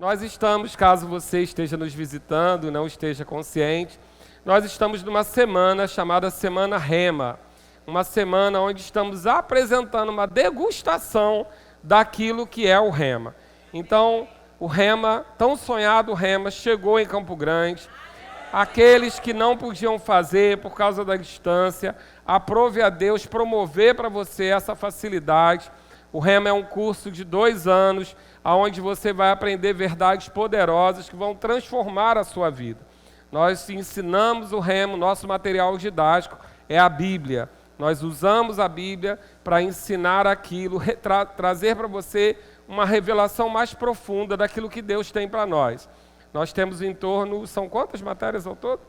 Nós estamos, caso você esteja nos visitando, não esteja consciente, nós estamos numa semana chamada Semana Rema, uma semana onde estamos apresentando uma degustação daquilo que é o Rema. Então, o Rema, tão sonhado Rema, chegou em Campo Grande. Aqueles que não podiam fazer por causa da distância, aprove a Deus promover para você essa facilidade. O Rema é um curso de 2 anos, onde você vai aprender verdades poderosas que vão transformar a sua vida. Nós ensinamos o Rema, nosso material didático é a Bíblia. Nós usamos a Bíblia para ensinar aquilo, trazer para você uma revelação mais profunda daquilo que Deus tem para nós. Nós temos em torno, são quantas matérias ao todo?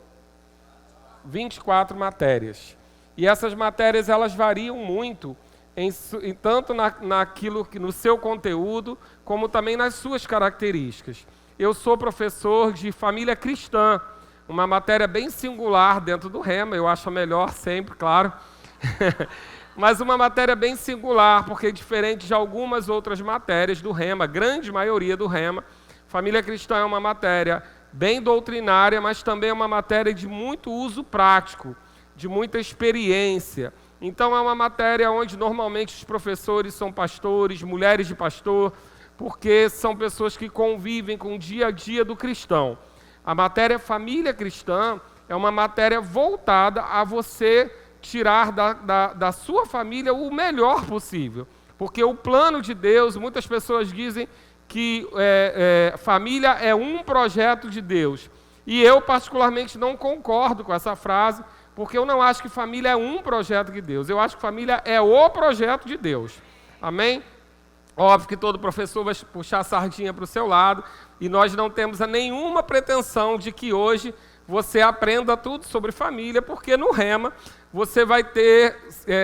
24 matérias. E essas matérias, elas variam muito, tanto naquilo que no seu conteúdo, como também nas suas características. Eu sou professor de família cristã, uma matéria bem singular dentro do Rema, eu acho a melhor sempre, claro, mas uma matéria bem singular, porque diferente de algumas outras matérias do Rema, a grande maioria do Rema, família cristã é uma matéria bem doutrinária, mas também é uma matéria de muito uso prático, de muita experiência. Então é uma matéria onde normalmente os professores são pastores, mulheres de pastor, porque são pessoas que convivem com o dia a dia do cristão. A matéria família cristã é uma matéria voltada a você tirar da sua família o melhor possível. Porque o plano de Deus, muitas pessoas dizem que família é um projeto de Deus. E eu particularmente não concordo com essa frase, porque eu não acho que família é um projeto de Deus. Eu acho que família é o projeto de Deus. Amém? Óbvio que todo professor vai puxar a sardinha para o seu lado, e nós não temos nenhuma pretensão de que hoje você aprenda tudo sobre família, porque no Rema você vai ter,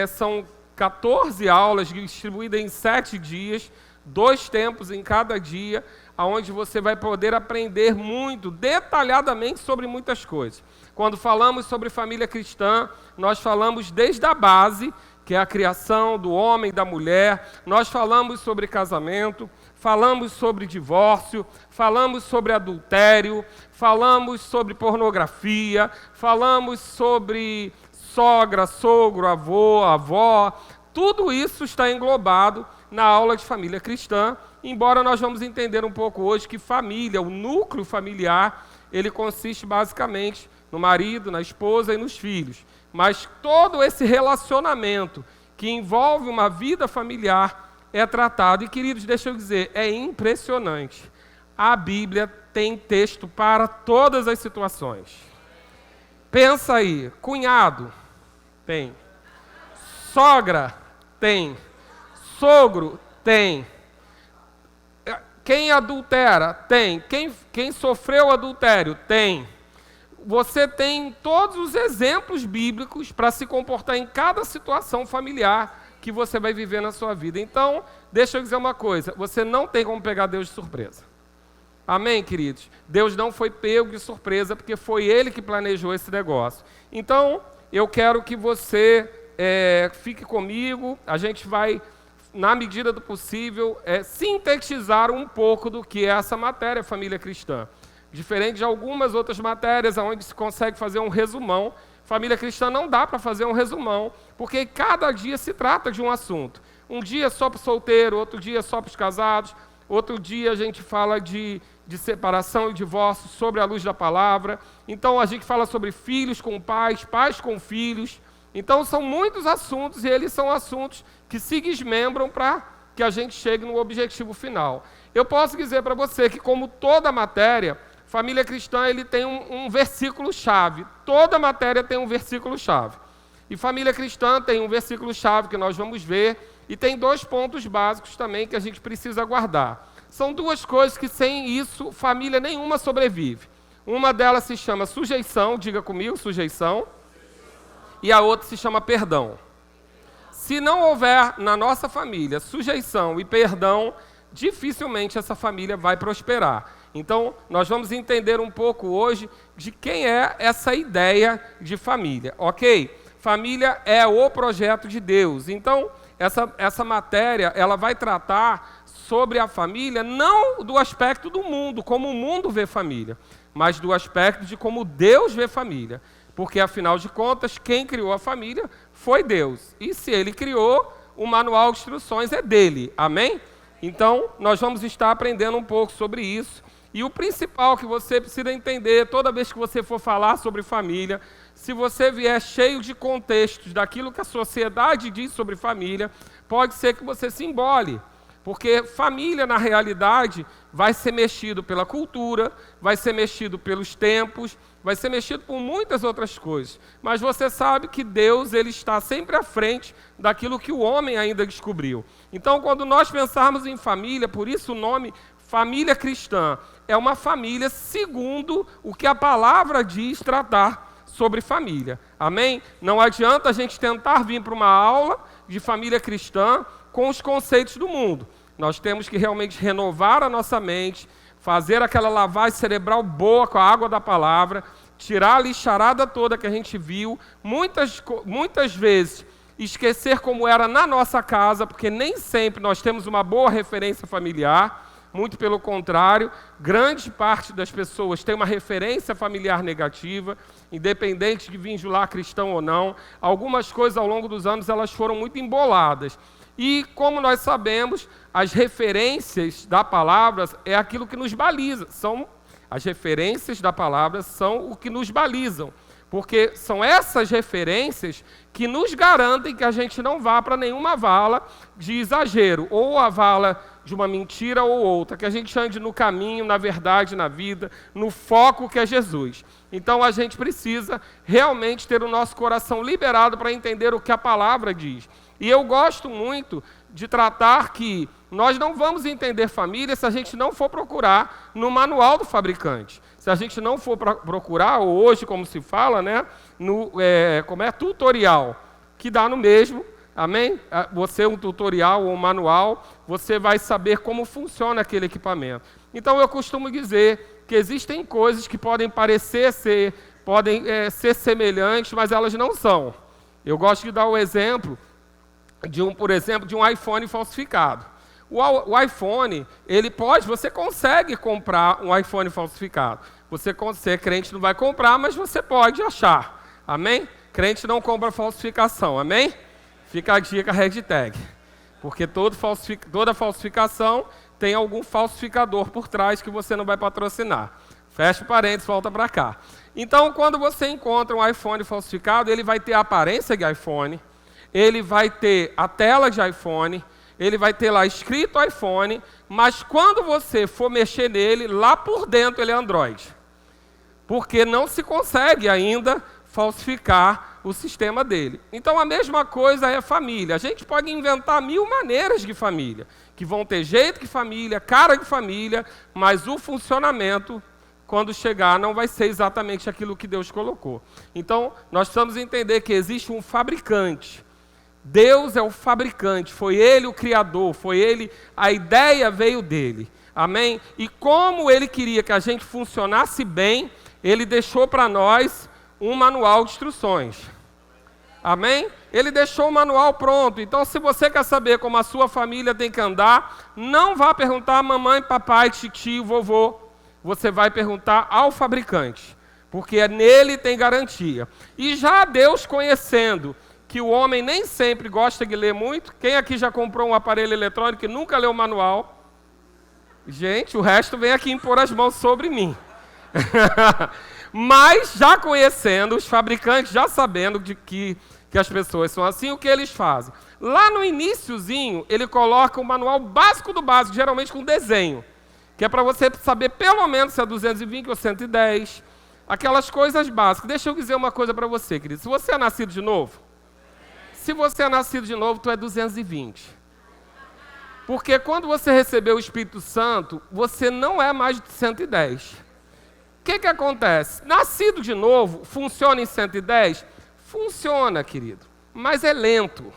são 14 aulas distribuídas em 7 dias, 2 tempos em cada dia, onde você vai poder aprender muito, detalhadamente sobre muitas coisas. Quando falamos sobre família cristã, nós falamos desde a base, que é a criação do homem e da mulher, nós falamos sobre casamento, falamos sobre divórcio, falamos sobre adultério, falamos sobre pornografia, falamos sobre sogra, sogro, avô, avó, tudo isso está englobado na aula de família cristã, embora nós vamos entender um pouco hoje que família, o núcleo familiar, ele consiste basicamente no marido, na esposa e nos filhos. Mas todo esse relacionamento que envolve uma vida familiar é tratado. E, queridos, deixa eu dizer, é impressionante. A Bíblia tem texto para todas as situações. Pensa aí, cunhado, tem. Sogra, tem. Sogro, tem. Quem adultera, tem. Quem sofreu adultério, tem. Você tem todos os exemplos bíblicos para se comportar em cada situação familiar que você vai viver na sua vida. Então, deixa eu dizer uma coisa, você não tem como pegar Deus de surpresa. Amém, queridos? Deus não foi pego de surpresa, porque foi Ele que planejou esse negócio. Então, eu quero que você fique comigo, a gente vai, na medida do possível, sintetizar um pouco do que é essa matéria, família cristã. Diferente de algumas outras matérias, onde se consegue fazer um resumão, família cristã não dá para fazer um resumão, porque cada dia se trata de um assunto. Um dia só para o solteiro, outro dia só para os casados, outro dia a gente fala de separação e divórcio sobre a luz da palavra. Então a gente fala sobre filhos com pais, pais com filhos. Então são muitos assuntos, e eles são assuntos que se desmembram para que a gente chegue no objetivo final. Eu posso dizer para você que, como toda matéria, família cristã ele tem um versículo-chave. Toda matéria tem um versículo-chave. E família cristã tem um versículo-chave que nós vamos ver, e tem 2 pontos básicos também que a gente precisa guardar. São 2 coisas que sem isso família nenhuma sobrevive. Uma delas se chama sujeição, diga comigo, sujeição, e a outra se chama perdão. Se não houver na nossa família sujeição e perdão, dificilmente essa família vai prosperar. Então, nós vamos entender um pouco hoje de quem é essa ideia de família, ok? Família é o projeto de Deus. Então, essa matéria ela vai tratar sobre a família, não do aspecto do mundo, como o mundo vê família, mas do aspecto de como Deus vê família. Porque, afinal de contas, quem criou a família foi Deus. E se Ele criou, o manual de instruções é dele. Amém? Então, nós vamos estar aprendendo um pouco sobre isso. E o principal que você precisa entender, toda vez que você for falar sobre família, se você vier cheio de contextos daquilo que a sociedade diz sobre família, pode ser que você se embole. Porque família, na realidade, vai ser mexido pela cultura, vai ser mexido pelos tempos, vai ser mexido por muitas outras coisas. Mas você sabe que Deus, Ele está sempre à frente daquilo que o homem ainda descobriu. Então, quando nós pensarmos em família, por isso o nome família cristã, é uma família segundo o que a palavra diz tratar sobre família. Amém? Não adianta a gente tentar vir para uma aula de família cristã com os conceitos do mundo. Nós temos que realmente renovar a nossa mente, fazer aquela lavagem cerebral boa com a água da palavra, tirar a lixarada toda que a gente viu, muitas vezes esquecer como era na nossa casa, porque nem sempre nós temos uma boa referência familiar, muito pelo contrário, grande parte das pessoas tem uma referência familiar negativa, independente de vir de lá cristão ou não. Algumas coisas ao longo dos anos elas foram muito emboladas. E, como nós sabemos, as referências da palavra é aquilo que nos baliza. As referências da palavra são o que nos balizam. Porque são essas referências que nos garantem que a gente não vá para nenhuma vala de exagero, ou a vala de uma mentira ou outra, que a gente ande no caminho, na verdade, na vida, no foco que é Jesus. Então a gente precisa realmente ter o nosso coração liberado para entender o que a palavra diz. E eu gosto muito de tratar que nós não vamos entender família se a gente não for procurar no manual do fabricante. Se a gente não for procurar, ou hoje, como se fala, né, no tutorial, que dá no mesmo, amém? Você, um tutorial ou um manual, você vai saber como funciona aquele equipamento. Então, eu costumo dizer que existem coisas que podem parecer ser semelhantes, mas elas não são. Eu gosto de dar o exemplo por exemplo, de um iPhone falsificado. O iPhone, você consegue comprar um iPhone falsificado. Você crente não vai comprar, mas você pode achar. Amém? Crente não compra falsificação. Amém? Fica a dica, hashtag. Porque toda falsificação tem algum falsificador por trás que você não vai patrocinar. Fecha parênteses, volta para cá. Então, quando você encontra um iPhone falsificado, ele vai ter a aparência de iPhone, ele vai ter a tela de iPhone, ele vai ter lá escrito iPhone, mas quando você for mexer nele, lá por dentro ele é Android. Porque não se consegue ainda falsificar o sistema dele. Então a mesma coisa é família. A gente pode inventar 1000 maneiras de família, que vão ter jeito de família, cara de família, mas o funcionamento, quando chegar, não vai ser exatamente aquilo que Deus colocou. Então nós precisamos entender que existe um fabricante. Deus é o fabricante, foi Ele o criador, a ideia veio dele, amém? E como Ele queria que a gente funcionasse bem, Ele deixou para nós um manual de instruções, amém? Ele deixou o manual pronto, então se você quer saber como a sua família tem que andar, não vá perguntar a mamãe, papai, tio, vovô, você vai perguntar ao fabricante, porque nele tem garantia. E já Deus conhecendo que o homem nem sempre gosta de ler muito. Quem aqui já comprou um aparelho eletrônico e nunca leu o manual? Gente, o resto vem aqui impor as mãos sobre mim. Mas, já conhecendo, os fabricantes já sabendo de que as pessoas são assim, o que eles fazem? Lá no iniciozinho, ele coloca o manual básico do básico, geralmente com desenho, que é para você saber pelo menos se é 220 ou 110, aquelas coisas básicas. Deixa eu dizer uma coisa para você, querido. Se você é nascido de novo, tu é 220. Porque quando você recebeu o Espírito Santo, você não é mais de 110. O que acontece? Nascido de novo, funciona em 110? Funciona, querido, mas é lento.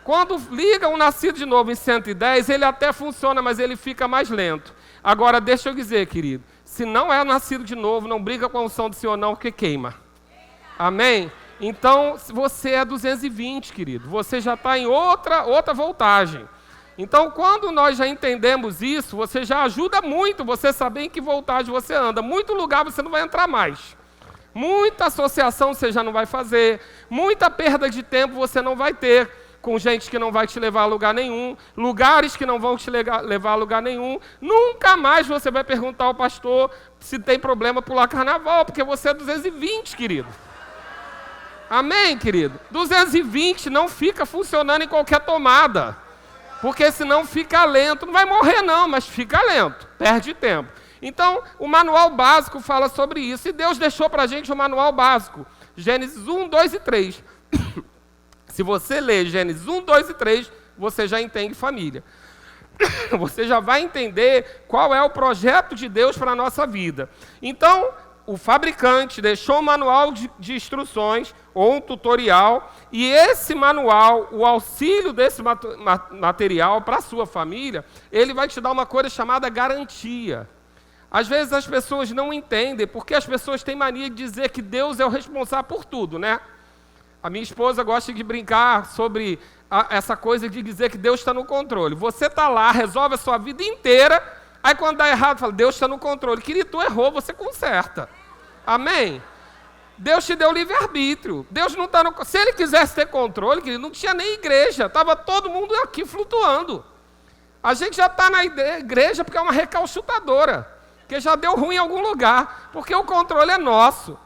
Quando liga um nascido de novo em 110, ele até funciona, mas ele fica mais lento. Agora, deixa eu dizer, querido, se não é nascido de novo, não briga com a unção do Senhor não, porque queima. Amém? Então, você é 220, querido. Você já está em outra voltagem. Então, quando nós já entendemos isso, você já ajuda muito você saber em que voltagem você anda. Muito lugar você não vai entrar mais. Muita associação você já não vai fazer. Muita perda de tempo você não vai ter com gente que não vai te levar a lugar nenhum. Lugares que não vão te levar a lugar nenhum. Nunca mais você vai perguntar ao pastor se tem problema pular carnaval, porque você é 220, querido. Amém, querido? 220 não fica funcionando em qualquer tomada. Porque senão fica lento. Não vai morrer não, mas fica lento. Perde tempo. Então, o manual básico fala sobre isso. E Deus deixou para a gente o manual básico. Gênesis 1, 2 e 3. Se você ler Gênesis 1, 2 e 3, você já entende família. Você já vai entender qual é o projeto de Deus para a nossa vida. Então, o fabricante deixou um manual de instruções, ou um tutorial, e esse manual, o auxílio desse material para a sua família, ele vai te dar uma coisa chamada garantia. Às vezes as pessoas não entendem, porque as pessoas têm mania de dizer que Deus é o responsável por tudo, né? A minha esposa gosta de brincar sobre essa coisa de dizer que Deus está no controle. Você está lá, resolve a sua vida inteira, aí quando dá errado, fala, Deus está no controle. Querido, tu errou, você conserta. Amém? Deus te deu livre-arbítrio. Deus não está no... Se ele quisesse ter controle, querido, não tinha nem igreja. Estava todo mundo aqui flutuando. A gente já está na igreja porque é uma recalchutadora. Porque já deu ruim em algum lugar. Porque o controle é nosso.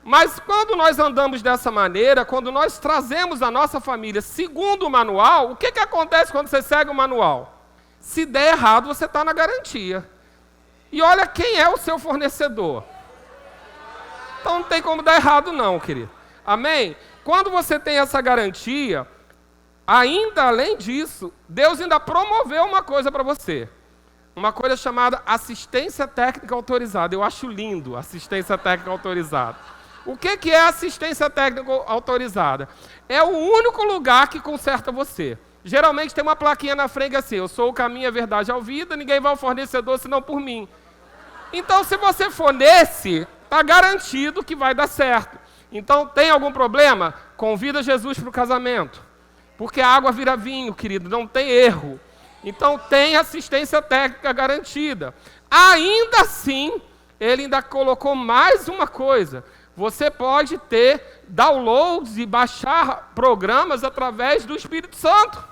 Mas quando nós andamos dessa maneira, quando nós trazemos a nossa família segundo o manual, o que acontece quando você segue o manual? Se der errado, você está na garantia. E olha quem é o seu fornecedor. Então não tem como dar errado não, querido. Amém? Quando você tem essa garantia, ainda além disso, Deus ainda promoveu uma coisa para você. Uma coisa chamada assistência técnica autorizada. Eu acho lindo assistência técnica autorizada. O que é assistência técnica autorizada? É o único lugar que conserta você. Geralmente tem uma plaquinha na frente assim, eu sou o caminho, a verdade e a vida, ninguém vai ao fornecedor senão por mim. Então, se você for nesse, está garantido que vai dar certo. Então, tem algum problema? Convida Jesus para o casamento. Porque a água vira vinho, querido, não tem erro. Então, tem assistência técnica garantida. Ainda assim, ele ainda colocou mais uma coisa. Você pode ter downloads e baixar programas através do Espírito Santo.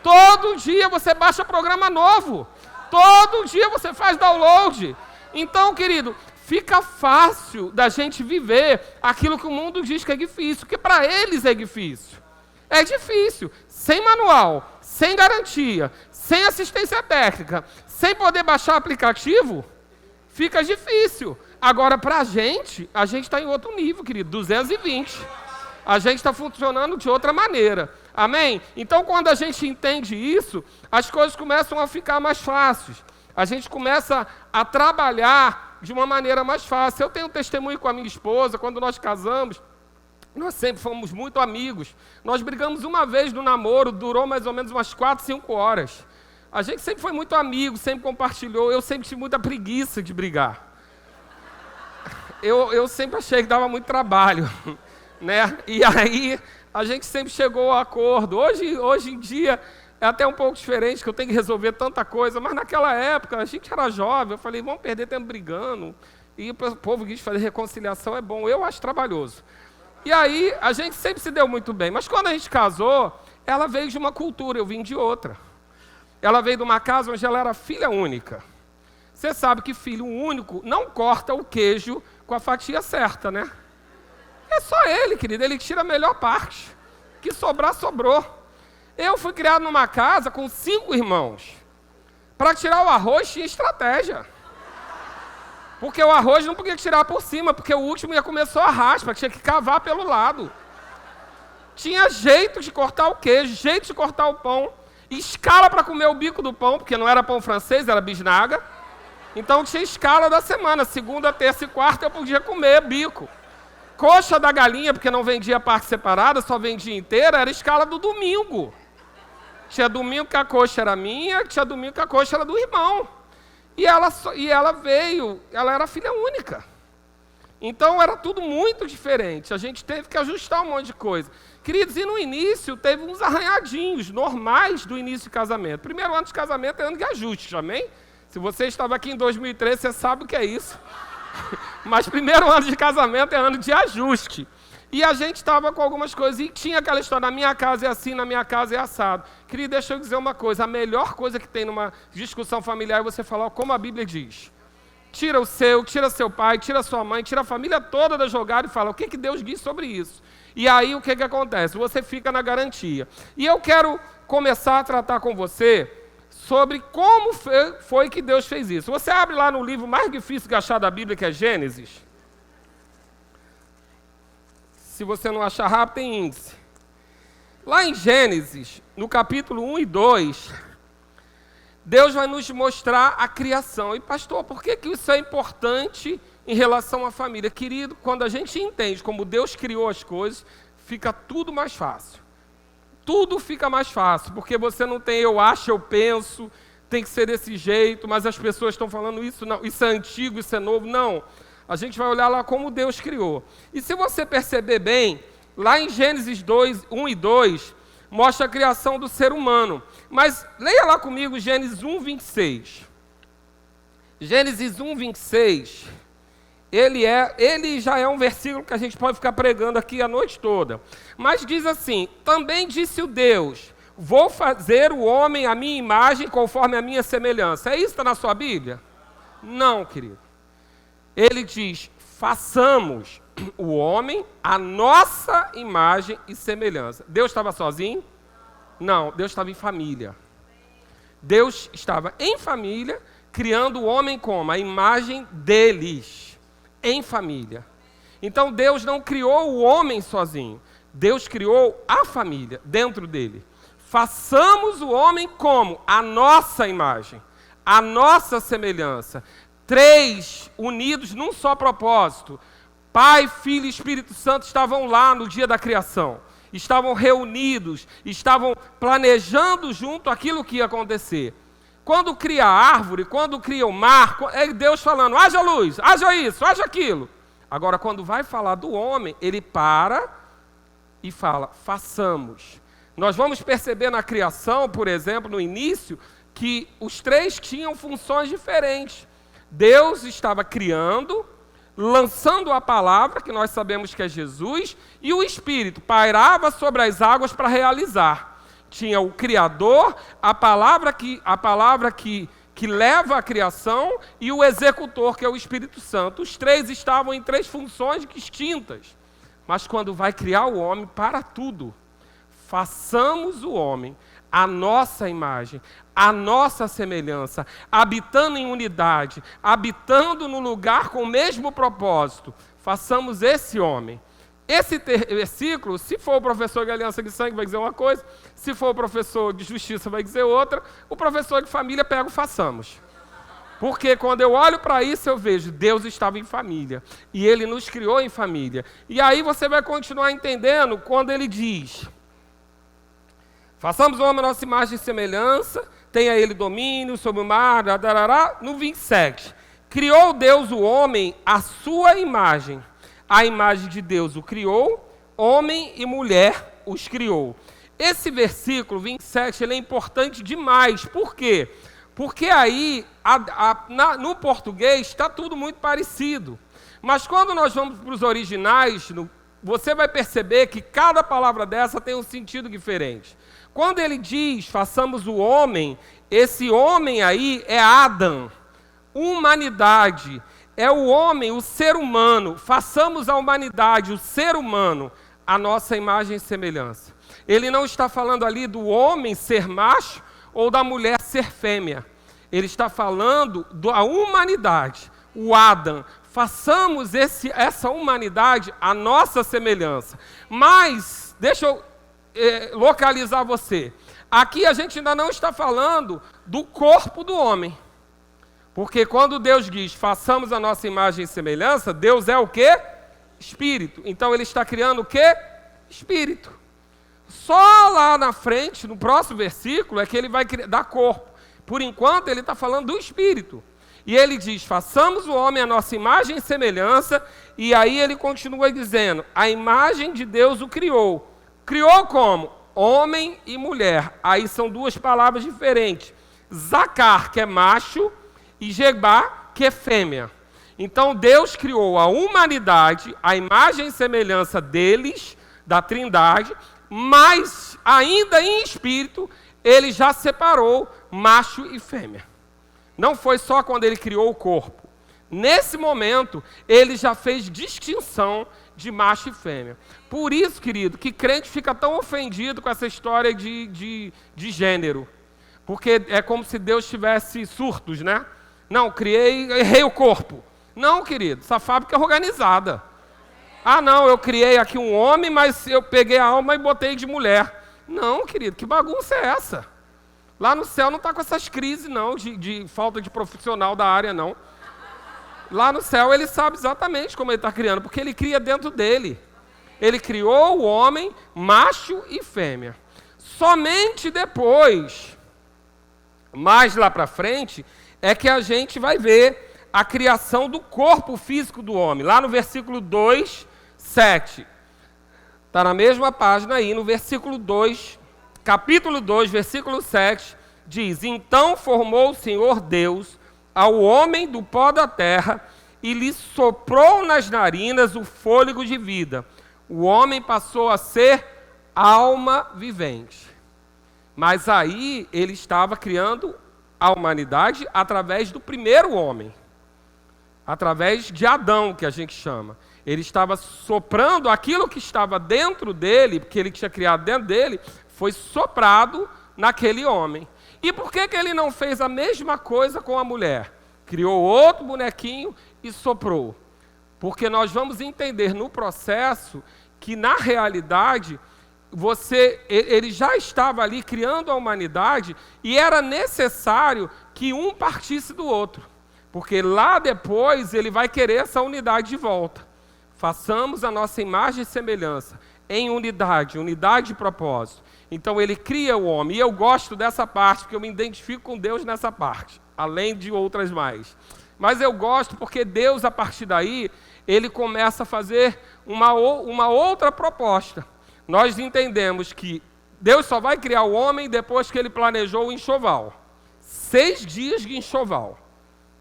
Todo dia você baixa programa novo. Todo dia você faz download. Então, querido, fica fácil da gente viver aquilo que o mundo diz que é difícil, porque para eles é difícil. É difícil. Sem manual, sem garantia, sem assistência técnica, sem poder baixar aplicativo, fica difícil. Agora, para a gente está em outro nível, querido, 220. A gente está funcionando de outra maneira. Amém? Então, quando a gente entende isso, as coisas começam a ficar mais fáceis. A gente começa a trabalhar de uma maneira mais fácil. Eu tenho um testemunho com a minha esposa, quando nós casamos, nós sempre fomos muito amigos. Nós brigamos uma vez no namoro, durou mais ou menos umas 4, 5 horas. A gente sempre foi muito amigo, sempre compartilhou. Eu sempre tive muita preguiça de brigar. Eu sempre achei que dava muito trabalho, né? E aí a gente sempre chegou a acordo. Hoje em dia é até um pouco diferente, que eu tenho que resolver tanta coisa, mas naquela época a gente era jovem, eu falei, vamos perder tempo brigando. E o povo quis fazer reconciliação, é bom, eu acho trabalhoso. E aí a gente sempre se deu muito bem, mas quando a gente casou, ela veio de uma cultura, eu vim de outra. Ela veio de uma casa onde ela era filha única. Você sabe que filho único não corta o queijo com a fatia certa, né? É só ele, querido, ele tira a melhor parte. Que sobrar, sobrou. Eu fui criado numa casa com 5 irmãos. Para tirar o arroz tinha estratégia. Porque o arroz não podia tirar por cima, porque o último ia comer só a raspa, tinha que cavar pelo lado. Tinha jeito de cortar o queijo, jeito de cortar o pão, escala para comer o bico do pão, porque não era pão francês, era bisnaga. Então tinha escala da semana, segunda, terça e quarta eu podia comer bico. Coxa da galinha, porque não vendia parte separada, só vendia inteira, era escala do domingo. Tinha domingo que a coxa era minha, tinha domingo que a coxa era do irmão. E ela veio, ela era filha única. Então era tudo muito diferente, a gente teve que ajustar um monte de coisa. Queridos, e no início teve uns arranhadinhos normais do início de casamento. Primeiro ano de casamento é ano de ajuste, amém? Se você estava aqui em 2013, você sabe o que é isso. Mas primeiro ano de casamento é ano de ajuste. E a gente estava com algumas coisas, e tinha aquela história, na minha casa é assim, na minha casa é assado. Querido, deixa eu dizer uma coisa, a melhor coisa que tem numa discussão familiar é você falar como a Bíblia diz. Tira o seu, tira seu pai, tira sua mãe, tira a família toda da jogada e fala o que Deus diz sobre isso. E aí o que acontece? Você fica na garantia. E eu quero começar a tratar com você sobre como foi que Deus fez isso. Você abre lá no livro mais difícil de achar da Bíblia, que é Gênesis. Se você não achar rápido, tem índice. Lá em Gênesis, no capítulo 1 e 2, Deus vai nos mostrar a criação. E pastor, por que isso é importante em relação à família? Querido, quando a gente entende como Deus criou as coisas, fica tudo mais fácil. Tudo fica mais fácil, porque você não tem eu acho, eu penso, tem que ser desse jeito, mas as pessoas estão falando isso, não, isso é antigo, isso é novo. Não, a gente vai olhar lá como Deus criou. E se você perceber bem, lá em Gênesis 1 e 2, mostra a criação do ser humano. Mas leia lá comigo Gênesis 1, 26. Gênesis 1, 26, ele já é um versículo que a gente pode ficar pregando aqui a noite toda. Mas diz assim, também disse o Deus, vou fazer o homem à minha imagem conforme a minha semelhança. É isso que está na sua Bíblia? Não, querido. Ele diz, façamos o homem à nossa imagem e semelhança. Deus estava sozinho? Não, Deus estava em família. Deus estava em família, criando o homem como? A imagem deles, em família. Então Deus não criou o homem sozinho. Deus criou a família dentro dele. Façamos o homem como? A nossa imagem, a nossa semelhança. 3 unidos num só propósito. Pai, Filho e Espírito Santo estavam lá no dia da criação. Estavam reunidos, estavam planejando junto aquilo que ia acontecer. Quando cria a árvore, quando cria o mar, é Deus falando, haja luz, haja isso, haja aquilo. Agora, quando vai falar do homem, ele para e fala, façamos. Nós vamos perceber na criação, por exemplo, no início, que os 3 tinham funções diferentes. Deus estava criando, lançando a palavra, que nós sabemos que é Jesus, e o Espírito pairava sobre as águas para realizar. Tinha o Criador, a palavra que leva a criação, e o executor, que é o Espírito Santo. Os 3 estavam em 3 funções distintas. Mas quando vai criar o homem, para tudo. Façamos o homem a nossa imagem, a nossa semelhança, habitando em unidade, habitando no lugar com o mesmo propósito. Façamos esse homem. Esse versículo, se for o professor de aliança de sangue, vai dizer uma coisa, se for o professor de justiça, vai dizer outra, o professor de família pega o façamos. Porque quando eu olho para isso, eu vejo, Deus estava em família, e Ele nos criou em família. E aí você vai continuar entendendo quando Ele diz, façamos o homem a nossa imagem e semelhança, tenha ele domínio sobre o mar, no 27. Criou Deus o homem à sua imagem. A imagem de Deus o criou, homem e mulher os criou. Esse versículo 27 ele é importante demais. Por quê? Porque aí, no português, está tudo muito parecido. Mas quando nós vamos para os originais, você vai perceber que cada palavra dessa tem um sentido diferente. Quando ele diz, façamos o homem, esse homem aí é Adão, humanidade, é o homem, o ser humano, façamos a humanidade, o ser humano, a nossa imagem e semelhança. Ele não está falando ali do homem ser macho ou da mulher ser fêmea. Ele está falando da humanidade, o Adão. Façamos essa humanidade a nossa semelhança. Mas, deixa eu localizar você. Aqui a gente ainda não está falando do corpo do homem. Porque quando Deus diz, façamos a nossa imagem e semelhança, Deus é o quê? Espírito. Então ele está criando o quê? Espírito. Só lá na frente, no próximo versículo, é que ele vai dar corpo. Por enquanto, ele está falando do Espírito. E ele diz, façamos o homem a nossa imagem e semelhança, e aí ele continua dizendo, a imagem de Deus o criou. Criou como? Homem e mulher. Aí são duas palavras diferentes. Zacar, que é macho, e Gebá, que é fêmea. Então Deus criou a humanidade, a imagem e semelhança deles, da Trindade, mas ainda em espírito, ele já separou macho e fêmea. Não foi só quando ele criou o corpo. Nesse momento, ele já fez distinção de macho e fêmea. Por isso, querido, que crente fica tão ofendido com essa história de gênero. Porque é como se Deus tivesse surtos, né? Não, errei o corpo. Não, querido, essa fábrica é organizada. Ah, não, eu criei aqui um homem, mas eu peguei a alma e botei de mulher. Não, querido, que bagunça é essa? Lá no céu não está com essas crises, não, de falta de profissional da área, não. Lá no céu ele sabe exatamente como ele está criando, porque ele cria dentro dele. Ele criou o homem, macho e fêmea. Somente depois, mais lá para frente, é que a gente vai ver a criação do corpo físico do homem. Lá no versículo 2, 7. Está na mesma página aí, no versículo 2, capítulo 2, versículo 7, diz, então formou o Senhor Deus ao homem do pó da terra e lhe soprou nas narinas o fôlego de vida. O homem passou a ser alma vivente. Mas aí ele estava criando a humanidade através do primeiro homem. Através de Adão, que a gente chama. Ele estava soprando aquilo que estava dentro dele, porque ele tinha criado dentro dele, foi soprado naquele homem. E por que ele não fez a mesma coisa com a mulher? Criou outro bonequinho e soprou. Porque nós vamos entender no processo que, na realidade, ele já estava ali criando a humanidade e era necessário que um partisse do outro. Porque lá depois ele vai querer essa unidade de volta. Façamos a nossa imagem e semelhança em unidade de propósito. Então ele cria o homem. E eu gosto dessa parte, porque eu me identifico com Deus nessa parte, além de outras mais. Mas eu gosto porque Deus, a partir daí, ele começa a fazer uma outra proposta. Nós entendemos que Deus só vai criar o homem depois que ele planejou o enxoval. 6 dias de enxoval.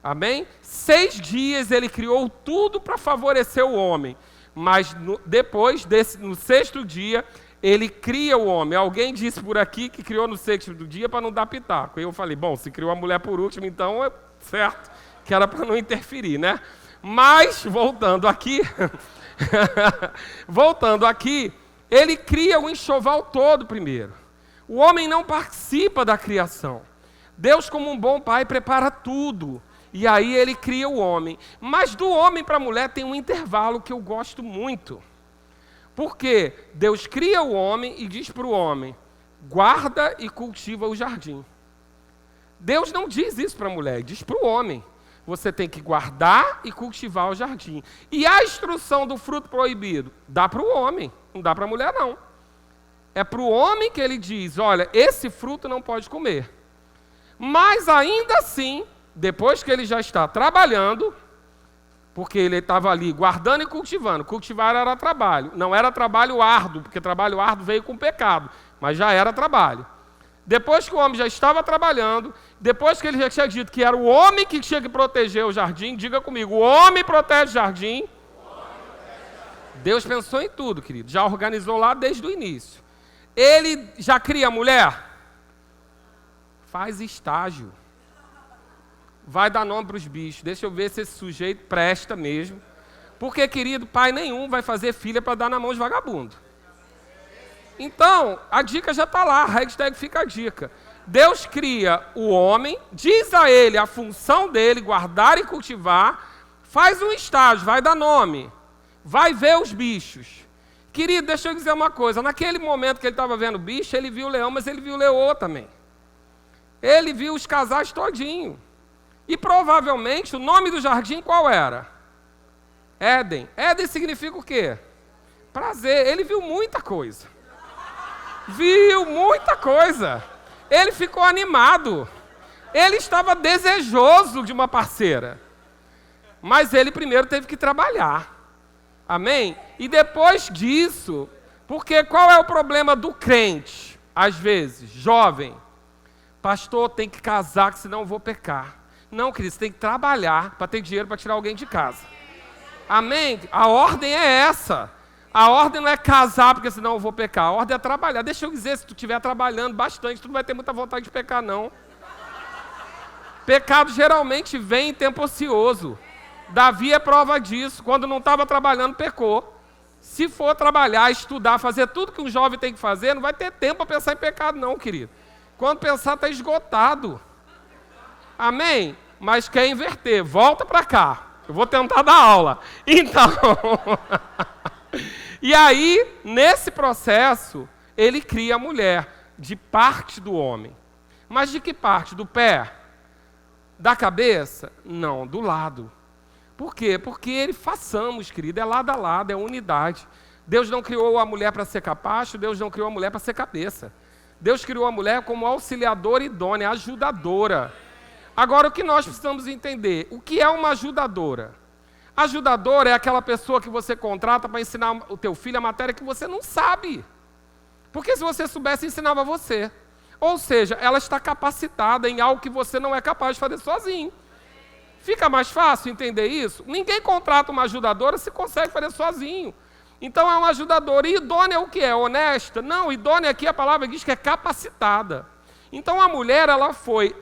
Amém? 6 dias ele criou tudo para favorecer o homem. Mas depois, no 6º dia, ele cria o homem. Alguém disse por aqui que criou no 6º dia para não dar pitaco. E eu falei, bom, se criou a mulher por último, então é certo, que era para não interferir, né? Mas, voltando aqui, ele cria o enxoval todo primeiro. O homem não participa da criação. Deus, como um bom pai, prepara tudo. E aí ele cria o homem. Mas do homem para a mulher tem um intervalo que eu gosto muito. Porque Deus cria o homem e diz para o homem, guarda e cultiva o jardim. Deus não diz isso para a mulher, diz para o homem. Você tem que guardar e cultivar o jardim. E a instrução do fruto proibido? Dá para o homem, não dá para a mulher não. É para o homem que ele diz, olha, esse fruto não pode comer. Mas ainda assim, depois que ele já está trabalhando, porque ele estava ali guardando e cultivando. Cultivar era trabalho. Não era trabalho árduo, porque trabalho árduo veio com pecado, mas já era trabalho. Depois que o homem já estava trabalhando, depois que ele já tinha dito que era o homem que tinha que proteger o jardim, diga comigo, o homem protege o jardim. Deus pensou em tudo, querido. Já organizou lá desde o início. Ele já cria a mulher? Faz estágio. Vai dar nome para os bichos. Deixa eu ver se esse sujeito presta mesmo. Porque, querido, pai nenhum vai fazer filha para dar na mão de vagabundo. Então, a dica já está lá, a hashtag fica a dica. Deus cria o homem, diz a ele a função dele, guardar e cultivar, faz um estágio, vai dar nome, vai ver os bichos. Querido, deixa eu dizer uma coisa, naquele momento que ele estava vendo bicho, ele viu o leão, mas ele viu o leoa também. Ele viu os casais todinho. E provavelmente o nome do jardim qual era? Éden. Éden significa o quê? Prazer. Ele viu muita coisa. Viu muita coisa. Ele ficou animado. Ele estava desejoso de uma parceira. Mas ele primeiro teve que trabalhar. Amém? E depois disso, porque qual é o problema do crente, às vezes, jovem? Pastor, tem que casar, que senão eu vou pecar. Não, querido, você tem que trabalhar para ter dinheiro para tirar alguém de casa. Amém? A ordem é essa. A ordem não é casar, porque senão eu vou pecar. A ordem é trabalhar. Deixa eu dizer, se tu estiver trabalhando bastante, tu não vai ter muita vontade de pecar, não. Pecado geralmente vem em tempo ocioso. Davi é prova disso. Quando não estava trabalhando, pecou. Se for trabalhar, estudar, fazer tudo que um jovem tem que fazer, não vai ter tempo para pensar em pecado, não, querido. Quando pensar, está esgotado. Amém? Mas quer inverter, volta para cá. Eu vou tentar dar aula. Então, e aí, nesse processo, ele cria a mulher de parte do homem. Mas de que parte? Do pé? Da cabeça? Não, do lado. Por quê? Porque ele façamos, querido, é lado a lado, é unidade. Deus não criou a mulher para ser capacho, Deus não criou a mulher para ser cabeça. Deus criou a mulher como auxiliadora idônea, ajudadora. Agora, o que nós precisamos entender? O que é uma ajudadora? Ajudadora é aquela pessoa que você contrata para ensinar o teu filho a matéria que você não sabe. Porque se você soubesse, ensinava você. Ou seja, ela está capacitada em algo que você não é capaz de fazer sozinho. Fica mais fácil entender isso? Ninguém contrata uma ajudadora se consegue fazer sozinho. Então é uma ajudadora. E idônea é o que é? Honesta? Não, idônea aqui a palavra diz que é capacitada. Então a mulher, ela foi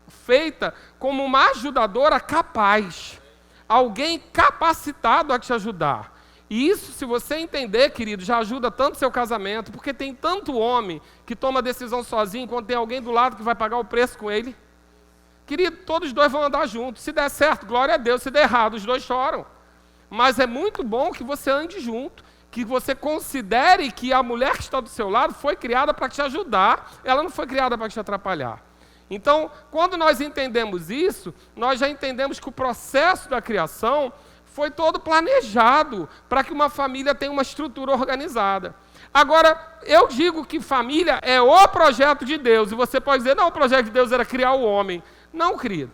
feita como uma ajudadora capaz. Alguém capacitado a te ajudar. E isso, se você entender, querido, já ajuda tanto o seu casamento, porque tem tanto homem que toma decisão sozinho, enquanto tem alguém do lado que vai pagar o preço com ele. Querido, todos os dois vão andar juntos. Se der certo, glória a Deus. Se der errado, os dois choram. Mas é muito bom que você ande junto, que você considere que a mulher que está do seu lado foi criada para te ajudar, ela não foi criada para te atrapalhar. Então, quando nós entendemos isso, nós já entendemos que o processo da criação foi todo planejado para que uma família tenha uma estrutura organizada. Agora, eu digo que família é o projeto de Deus, e você pode dizer, não, o projeto de Deus era criar o homem. Não, querido.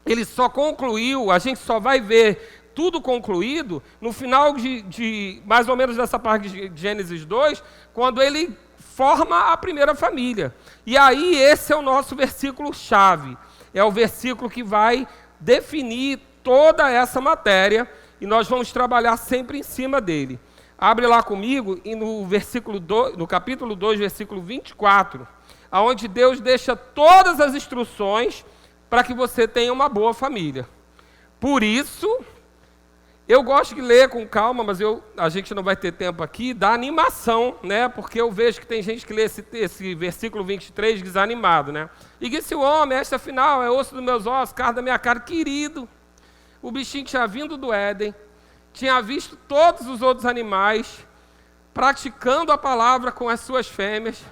Ele só concluiu, a gente só vai ver tudo concluído no final de mais ou menos dessa parte de Gênesis 2, quando ele forma a primeira família. E aí esse é o nosso versículo-chave. É o versículo que vai definir toda essa matéria e nós vamos trabalhar sempre em cima dele. Abre lá comigo e no versículo 2, no capítulo 2, versículo 24, onde Deus deixa todas as instruções para que você tenha uma boa família. Por isso, eu gosto de ler com calma, mas a gente não vai ter tempo aqui, da animação, né? Porque eu vejo que tem gente que lê esse versículo 23 desanimado, né? E disse o homem, esta afinal é osso dos meus ossos, carne da minha carne, querido. O bichinho tinha vindo do Éden, tinha visto todos os outros animais, praticando a palavra com as suas fêmeas.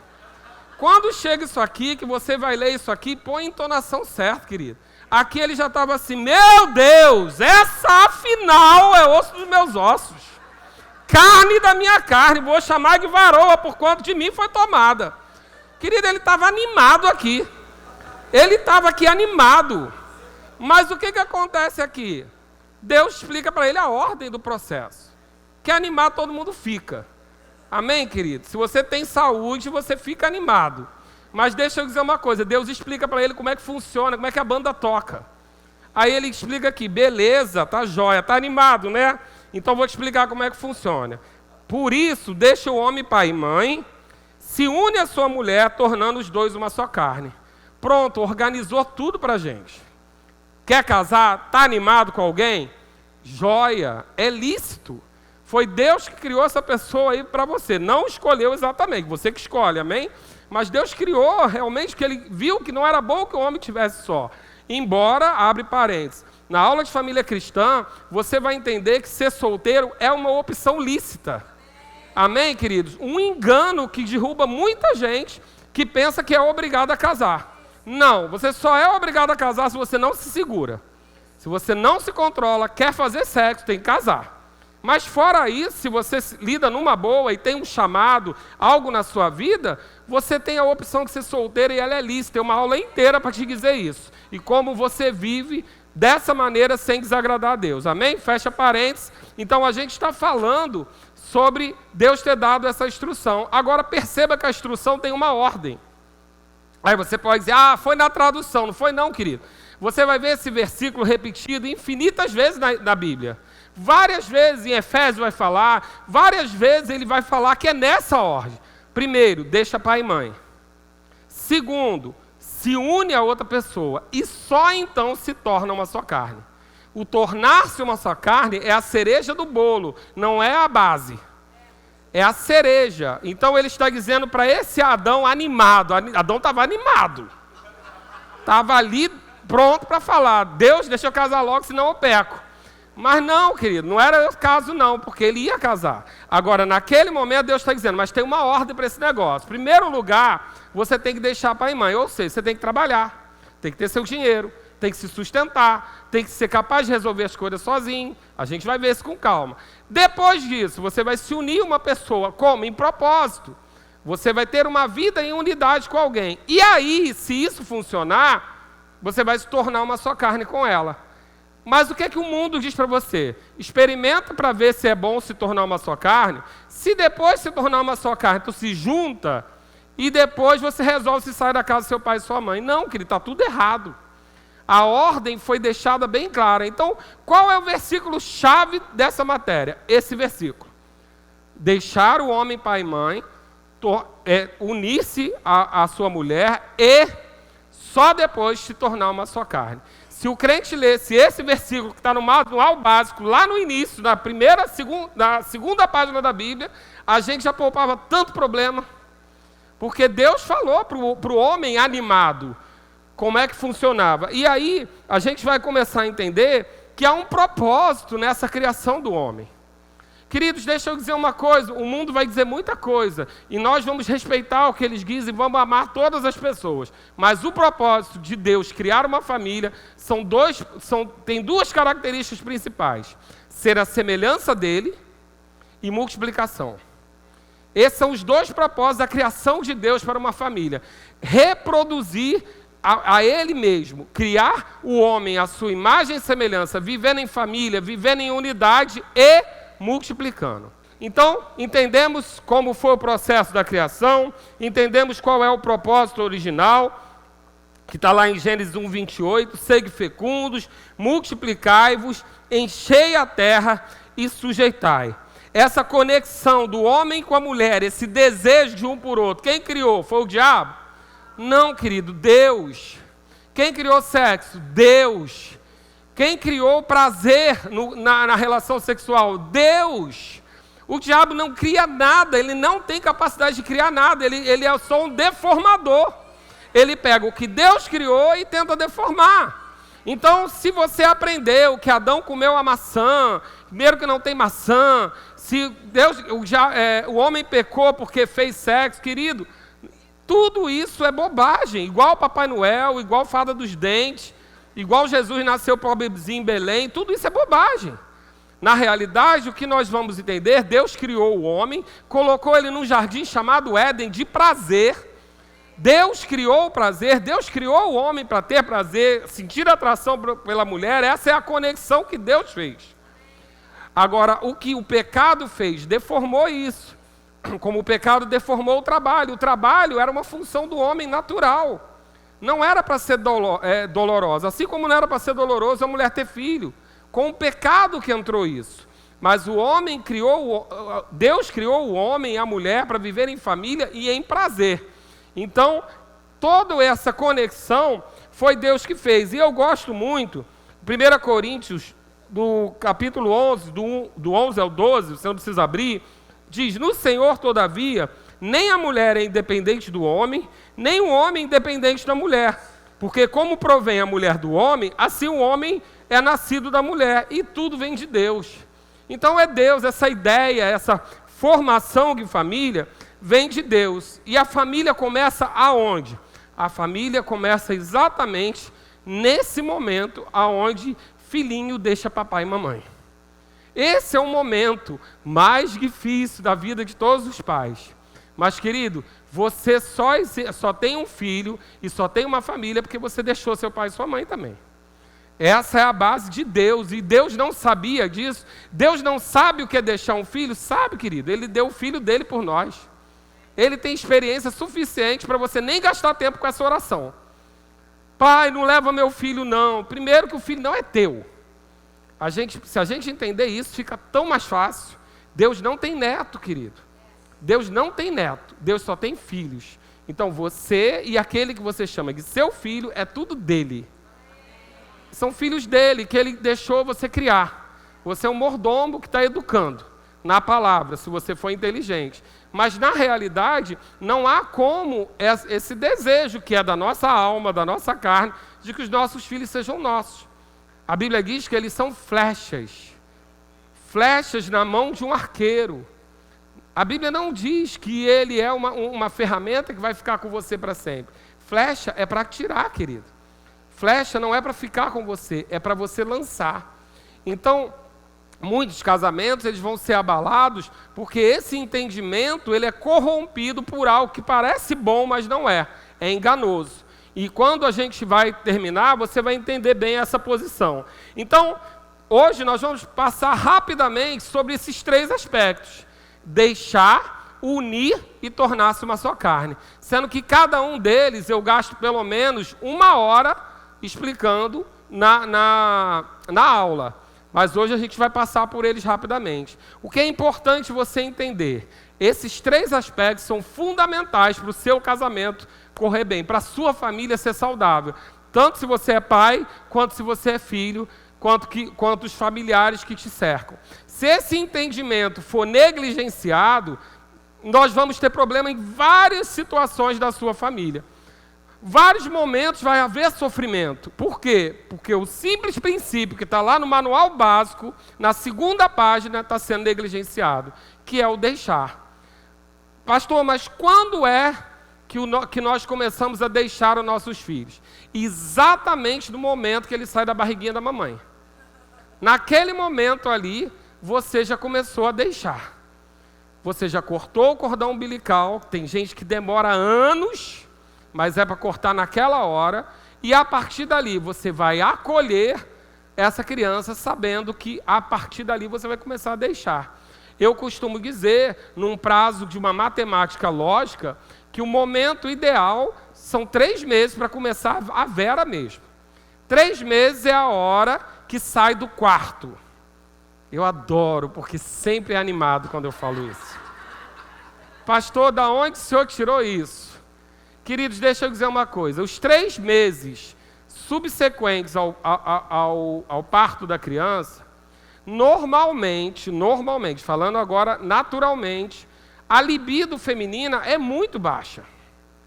Quando chega isso aqui, que você vai ler isso aqui, põe a entonação certa, querido. Aqui ele já estava assim, meu Deus, essa afinal é osso dos meus ossos, carne da minha carne, vou chamar de varoa, por quanto de mim foi tomada. Querido, ele estava animado aqui. Ele estava aqui animado. Mas o que acontece aqui? Deus explica para ele a ordem do processo. Que animar todo mundo fica. Amém, querido? Se você tem saúde, você fica animado. Mas deixa eu dizer uma coisa, Deus explica para ele como é que funciona, como é que a banda toca. Aí ele explica aqui, beleza, tá jóia, tá animado, né? Então vou te explicar como é que funciona. Por isso, deixa o homem pai e mãe, se une à sua mulher, tornando os dois uma só carne. Pronto, organizou tudo para a gente. Quer casar? Tá animado com alguém? Joia, é lícito. Foi Deus que criou essa pessoa aí para você. Não escolheu exatamente, você que escolhe, amém? Mas Deus criou realmente que ele viu que não era bom que o homem tivesse só. Embora, abre parênteses, na aula de família cristã, você vai entender que ser solteiro é uma opção lícita. Amém, queridos? Um engano que derruba muita gente que pensa que é obrigado a casar. Não, você só é obrigado a casar se você não se segura. Se você não se controla, quer fazer sexo, tem que casar. Mas fora isso, se você lida numa boa e tem um chamado, algo na sua vida, você tem a opção de ser solteira e ela é lícita. Tem uma aula inteira para te dizer isso. E como você vive dessa maneira sem desagradar a Deus. Amém? Fecha parênteses. Então a gente está falando sobre Deus ter dado essa instrução. Agora perceba que a instrução tem uma ordem. Aí você pode dizer, foi na tradução. Não foi não, querido. Você vai ver esse versículo repetido infinitas vezes na Bíblia. Várias vezes em Efésios vai falar, várias vezes ele vai falar que é nessa ordem. Primeiro, deixa pai e mãe. Segundo, se une a outra pessoa e só então se torna uma só carne. O tornar-se uma só carne é a cereja do bolo, não é a base. É a cereja. Então ele está dizendo para esse Adão animado. Adão estava animado. Estava ali pronto para falar. Deus, deixa eu casar logo, senão eu peco. Mas não, querido, não era o caso não, porque ele ia casar. Agora, naquele momento, Deus está dizendo, mas tem uma ordem para esse negócio. Em primeiro lugar, você tem que deixar pai e mãe, ou seja, você tem que trabalhar, tem que ter seu dinheiro, tem que se sustentar, tem que ser capaz de resolver as coisas sozinho. A gente vai ver isso com calma. Depois disso, você vai se unir a uma pessoa, como? Em propósito. Você vai ter uma vida em unidade com alguém. E aí, se isso funcionar, você vai se tornar uma só carne com ela. Mas o que é que o mundo diz para você? Experimenta para ver se é bom se tornar uma só carne. Se depois se tornar uma só carne, tu se junta e depois você resolve se sair da casa do seu pai e sua mãe. Não, querido, está tudo errado. A ordem foi deixada bem clara. Então, qual é o versículo-chave dessa matéria? Esse versículo. Deixar o homem pai e mãe, unir-se à sua mulher e só depois se tornar uma só carne. Se o crente lesse esse versículo que está no manual básico, lá no início, na segunda página da Bíblia, a gente já poupava tanto problema. Porque Deus falou para o homem animado como é que funcionava. E aí a gente vai começar a entender que há um propósito nessa criação do homem. Queridos, deixa eu dizer uma coisa, o mundo vai dizer muita coisa, e nós vamos respeitar o que eles dizem e vamos amar todas as pessoas. Mas o propósito de Deus criar uma família tem duas características principais: ser a semelhança dele e multiplicação. Esses são os dois propósitos da criação de Deus para uma família. Reproduzir a ele mesmo, criar o homem à sua imagem e semelhança, vivendo em família, vivendo em unidade e multiplicando. Então, entendemos como foi o processo da criação, entendemos qual é o propósito original, que está lá em Gênesis 1:28, sede fecundos, multiplicai-vos, enchei a terra e sujeitai. Essa conexão do homem com a mulher, esse desejo de um por outro, quem criou? Foi o diabo? Não, querido, Deus. Quem criou sexo? Deus. Quem criou o prazer na relação sexual? Deus. O diabo não cria nada, ele não tem capacidade de criar nada, ele é só um deformador. Ele pega o que Deus criou e tenta deformar. Então, se você aprendeu que Adão comeu a maçã, primeiro que não tem maçã, se o homem pecou porque fez sexo, querido, tudo isso é bobagem, igual Papai Noel, igual Fada dos Dentes, igual Jesus nasceu pobrezinho em Belém, tudo isso é bobagem. Na realidade, o que nós vamos entender, Deus criou o homem, colocou ele num jardim chamado Éden de prazer. Deus criou o prazer, Deus criou o homem para ter prazer, sentir atração pela mulher, essa é a conexão que Deus fez. Agora, o que o pecado fez, deformou isso. Como o pecado deformou o trabalho era uma função do homem natural. Não era para ser dolorosa, assim como não era para ser doloroso a mulher ter filho. Com o pecado que entrou isso. Mas Deus criou o homem e a mulher para viver em família e em prazer. Então, toda essa conexão foi Deus que fez. E eu gosto muito, 1 Coríntios, do capítulo 11, do 11 ao 12, você não precisa abrir, diz: no Senhor, todavia, nem a mulher é independente do homem, nem o homem independente da mulher. Porque como provém a mulher do homem, assim o homem é nascido da mulher, e tudo vem de Deus. Então é Deus, essa ideia, essa formação de família, vem de Deus. E a família começa aonde? A família começa exatamente nesse momento aonde filhinho deixa papai e mamãe. Esse é o momento mais difícil da vida de todos os pais. Mas, querido, você só tem um filho e só tem uma família porque você deixou seu pai e sua mãe também. Essa é a base de Deus, e Deus não sabia disso. Deus não sabe o que é deixar um filho? Sabe, querido, Ele deu o filho dele por nós. Ele tem experiência suficiente para você nem gastar tempo com essa oração. Pai, não leva meu filho não. Primeiro que o filho não é teu. Se a gente entender isso, fica tão mais fácil. Deus não tem neto, querido. Deus não tem neto, Deus só tem filhos. Então você e aquele que você chama de seu filho é tudo dele. São filhos dele, que ele deixou você criar. Você é um mordomo que está educando na palavra, se você for inteligente. Mas na realidade, não há como esse desejo que é da nossa alma, da nossa carne, de que os nossos filhos sejam nossos. A Bíblia diz que eles são flechas. Flechas na mão de um arqueiro. A Bíblia não diz que ele é uma ferramenta que vai ficar com você para sempre. Flecha é para atirar, querido. Flecha não é para ficar com você, é para você lançar. Então, muitos casamentos eles vão ser abalados porque esse entendimento ele é corrompido por algo que parece bom, mas não é. É enganoso. E quando a gente vai terminar, você vai entender bem essa posição. Então, hoje nós vamos passar rapidamente sobre esses 3 aspectos. Deixar, unir e tornar-se uma só carne. Sendo que cada um deles eu gasto pelo menos 1 hora explicando na aula. Mas hoje a gente vai passar por eles rapidamente. O que é importante você entender, esses 3 aspectos são fundamentais para o seu casamento correr bem, para a sua família ser saudável. Tanto se você é pai, quanto se você é filho, quanto os familiares que te cercam. Se esse entendimento for negligenciado, nós vamos ter problema em várias situações da sua família. Vários momentos vai haver sofrimento. Por quê? Porque o simples princípio que está lá no manual básico, na 2ª página, está sendo negligenciado, que é o deixar. Pastor, mas quando é que nós começamos a deixar os nossos filhos? Exatamente no momento que ele sai da barriguinha da mamãe. Naquele momento ali, você já começou a deixar. Você já cortou o cordão umbilical, tem gente que demora anos, mas é para cortar naquela hora, e a partir dali você vai acolher essa criança sabendo que a partir dali você vai começar a deixar. Eu costumo dizer, num prazo de uma matemática lógica, que o momento ideal são 3 meses para começar a Vera mesmo. 3 meses é a hora que sai do quarto. Eu adoro, porque sempre é animado quando eu falo isso. Pastor, da onde o senhor tirou isso? Queridos, deixa eu dizer uma coisa. Os 3 meses subsequentes ao parto da criança, normalmente, falando agora naturalmente, a libido feminina é muito baixa.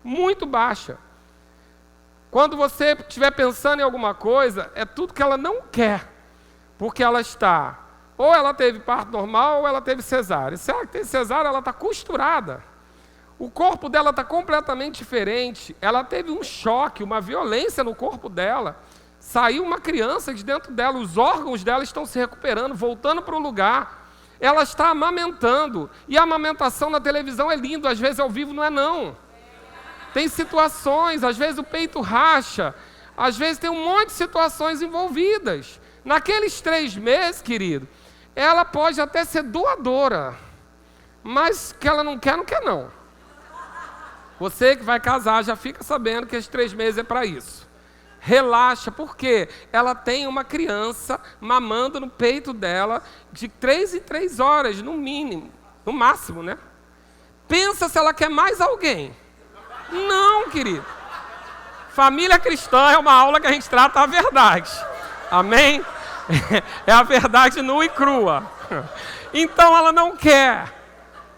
Muito baixa. Quando você estiver pensando em alguma coisa, é tudo que ela não quer. Porque ela está, ou ela teve parto normal, ou ela teve cesárea. Se ela teve cesárea, ela está costurada. O corpo dela está completamente diferente. Ela teve um choque, uma violência no corpo dela. Saiu uma criança de dentro dela, os órgãos dela estão se recuperando, voltando para o lugar. Ela está amamentando. E a amamentação na televisão é lindo, às vezes ao vivo não é não. Tem situações, às vezes o peito racha, às vezes tem um monte de situações envolvidas. Naqueles 3 meses, querido, ela pode até ser doadora, mas que ela não quer não. Você que vai casar já fica sabendo que esses 3 meses é para isso. Relaxa, porque ela tem uma criança mamando no peito dela de 3 em 3 horas, no mínimo, no máximo, né? Pensa se ela quer mais alguém. Não, querido. Família cristã é uma aula que a gente trata a verdade. Amém? É a verdade nua e crua. Então ela não quer.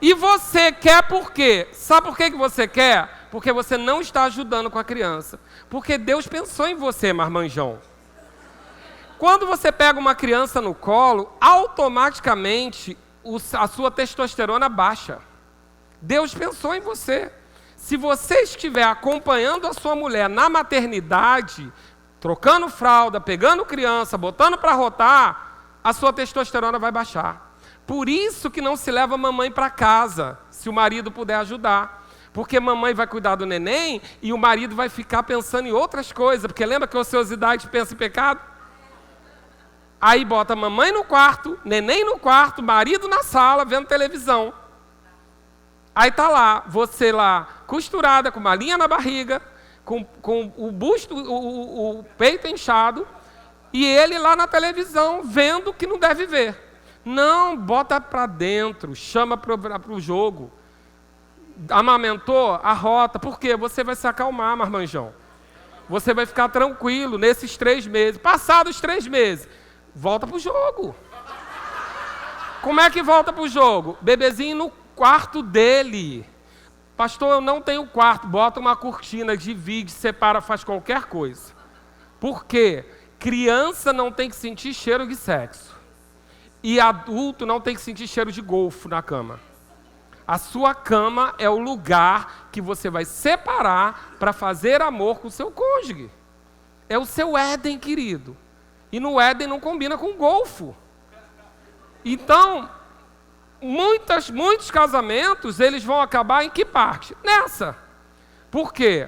E você quer por quê? Sabe por que você quer? Porque você não está ajudando com a criança. Porque Deus pensou em você, marmanjão. Quando você pega uma criança no colo, automaticamente a sua testosterona baixa. Deus pensou em você. Se você estiver acompanhando a sua mulher na maternidade, trocando fralda, pegando criança, botando para rotar, a sua testosterona vai baixar. Por isso que não se leva a mamãe para casa, se o marido puder ajudar. Porque mamãe vai cuidar do neném e o marido vai ficar pensando em outras coisas. Porque lembra que a ociosidade pensa em pecado? Aí bota mamãe no quarto, neném no quarto, marido na sala, vendo televisão. Aí tá lá, você lá, costurada, com uma linha na barriga, com o busto, o peito inchado, e ele lá na televisão, vendo que não deve ver. Não, bota para dentro, chama para o jogo. Amamentou, arrota. Por quê? Você vai se acalmar, marmanjão. Você vai ficar tranquilo nesses 3 meses. Passados 3 meses, volta para o jogo. Como é que volta para o jogo? Bebezinho no quarto dele. Pastor, eu não tenho quarto. Bota uma cortina, divide, separa, faz qualquer coisa. Por quê? Criança não tem que sentir cheiro de sexo. E adulto não tem que sentir cheiro de golfo na cama. A sua cama é o lugar que você vai separar para fazer amor com o seu cônjuge. É o seu Éden, querido. E no Éden não combina com golfo. Então, muitos casamentos, eles vão acabar em que parte? Nessa. Por quê?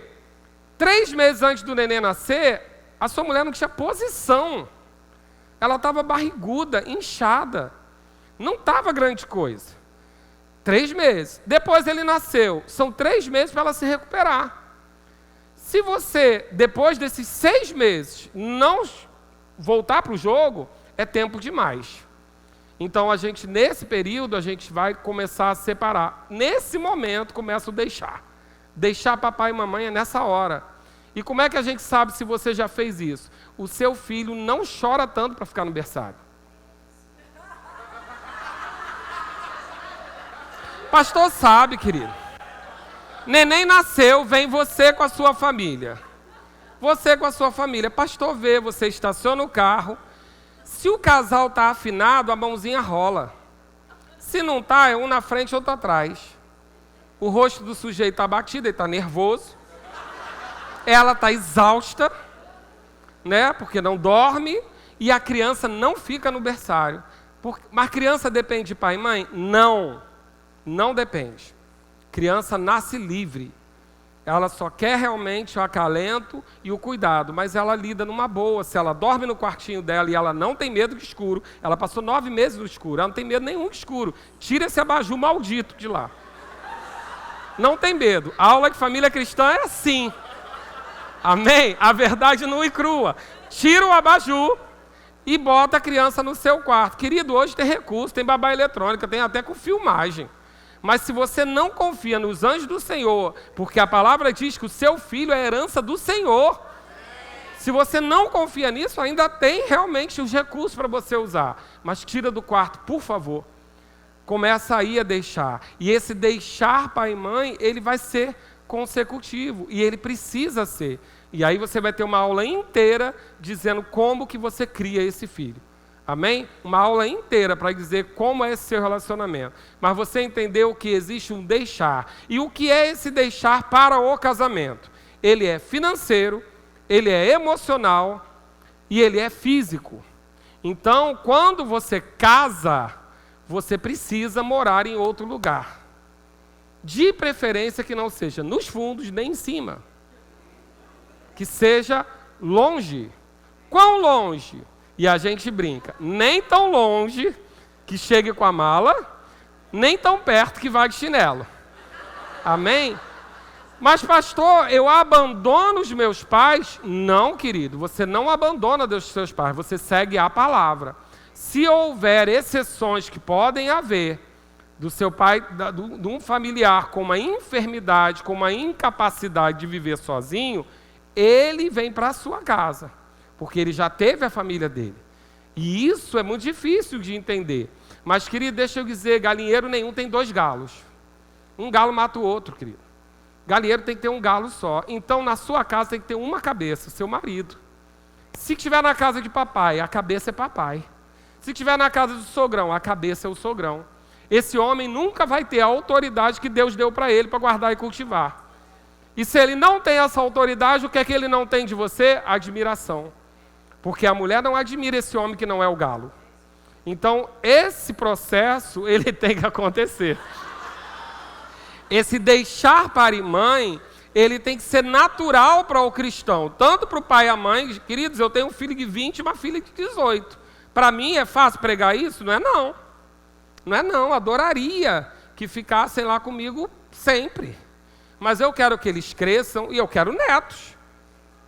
3 meses antes do neném nascer, a sua mulher não tinha posição. Ela estava barriguda, inchada. Não estava grande coisa. 3 meses. Depois ele nasceu. São 3 meses para ela se recuperar. Se você, depois desses 6 meses, não voltar para o jogo, é tempo demais. Então, nesse período, a gente vai começar a separar. Nesse momento, começa o deixar. Deixar papai e mamãe é nessa hora. E como é que a gente sabe se você já fez isso? O seu filho não chora tanto para ficar no berçário. Pastor sabe, querido. Neném nasceu, vem você com a sua família. Você com a sua família. Pastor vê, você estaciona o carro. Se o casal está afinado, a mãozinha rola. Se não está, é um na frente e outro atrás. O rosto do sujeito está abatido, ele está nervoso. Ela está exausta, né? Porque não dorme. E a criança não fica no berçário. Mas criança depende de pai e mãe? Não. Não depende. Criança nasce livre. Ela só quer realmente o acalento e o cuidado, mas ela lida numa boa. Se ela dorme no quartinho dela e ela não tem medo do escuro, ela passou 9 meses no escuro, ela não tem medo nenhum do escuro. Tira esse abajur maldito de lá. Não tem medo. A aula de família cristã é assim. Amém? A verdade nua e crua. Tira o abajur e bota a criança no seu quarto. Querido, hoje tem recurso, tem babá eletrônica, tem até com filmagem. Mas se você não confia nos anjos do Senhor, porque a palavra diz que o seu filho é herança do Senhor. Se você não confia nisso, ainda tem realmente os recursos para você usar. Mas tira do quarto, por favor. Começa aí a deixar. E esse deixar pai e mãe, ele vai ser consecutivo. E ele precisa ser. E aí você vai ter uma aula inteira dizendo como que você cria esse filho. Amém? Uma aula inteira para dizer como é esse seu relacionamento. Mas você entendeu que existe um deixar. E o que é esse deixar para o casamento? Ele é financeiro, ele é emocional e ele é físico. Então, quando você casa, você precisa morar em outro lugar. De preferência que não seja nos fundos nem em cima. Que seja longe. Quão longe? E a gente brinca, nem tão longe que chegue com a mala, nem tão perto que vá de chinelo. Amém? Mas pastor, eu abandono os meus pais? Não, querido, você não abandona os seus pais, você segue a palavra. Se houver exceções que podem haver, do seu pai, de um familiar com uma enfermidade, com uma incapacidade de viver sozinho, ele vem para a sua casa. Porque ele já teve a família dele. E isso é muito difícil de entender. Mas, querido, deixa eu dizer, galinheiro nenhum tem 2 galos. Um galo mata o outro, querido. Galinheiro tem que ter um galo só. Então, na sua casa tem que ter uma cabeça, seu marido. Se estiver na casa de papai, a cabeça é papai. Se estiver na casa do sogrão, a cabeça é o sogrão. Esse homem nunca vai ter a autoridade que Deus deu para ele para guardar e cultivar. E se ele não tem essa autoridade, o que é que ele não tem de você? Admiração. Porque a mulher não admira esse homem que não é o galo. Então, esse processo, ele tem que acontecer. Esse deixar pai e mãe, ele tem que ser natural para o cristão. Tanto para o pai e a mãe. Queridos, eu tenho um filho de 20 e uma filha de 18. Para mim é fácil pregar isso? Não é não. Não é não. Adoraria que ficassem lá comigo sempre. Mas eu quero que eles cresçam e eu quero netos.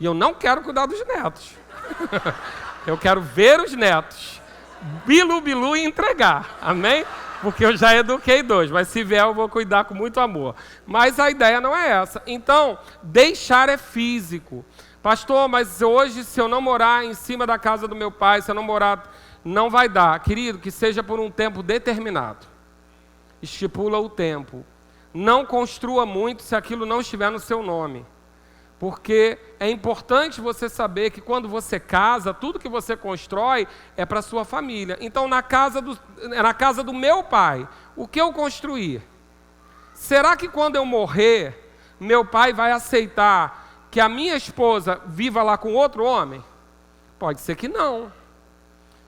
E eu não quero cuidar dos netos. Eu quero ver os netos. Bilu e entregar, amém? Porque eu já eduquei 2, mas se vier eu vou cuidar com muito amor. Mas a ideia não é essa. Então, deixar é físico. Pastor, mas hoje se eu não morar em cima da casa do meu pai, se eu não morar, não vai dar. Querido, que seja por um tempo determinado. Estipula o tempo. Não construa muito se aquilo não estiver no seu nome. Porque é importante você saber que quando você casa, tudo que você constrói é para a sua família. Então, na casa do meu pai, o que eu construí? Será que quando eu morrer, meu pai vai aceitar que a minha esposa viva lá com outro homem? Pode ser que não.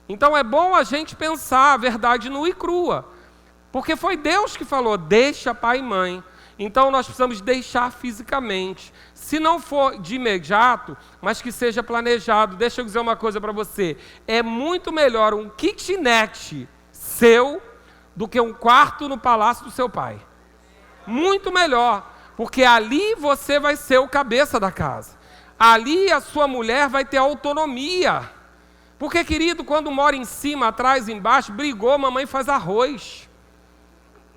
Então, é bom a gente pensar a verdade nua e crua. Porque foi Deus que falou, deixa pai e mãe. Então, nós precisamos deixar fisicamente. Se não for de imediato, mas que seja planejado. Deixa eu dizer uma coisa para você. É muito melhor um kitnet seu do que um quarto no palácio do seu pai. Muito melhor. Porque ali você vai ser o cabeça da casa. Ali a sua mulher vai ter autonomia. Porque, querido, quando mora em cima, atrás, embaixo, brigou, mamãe faz arroz.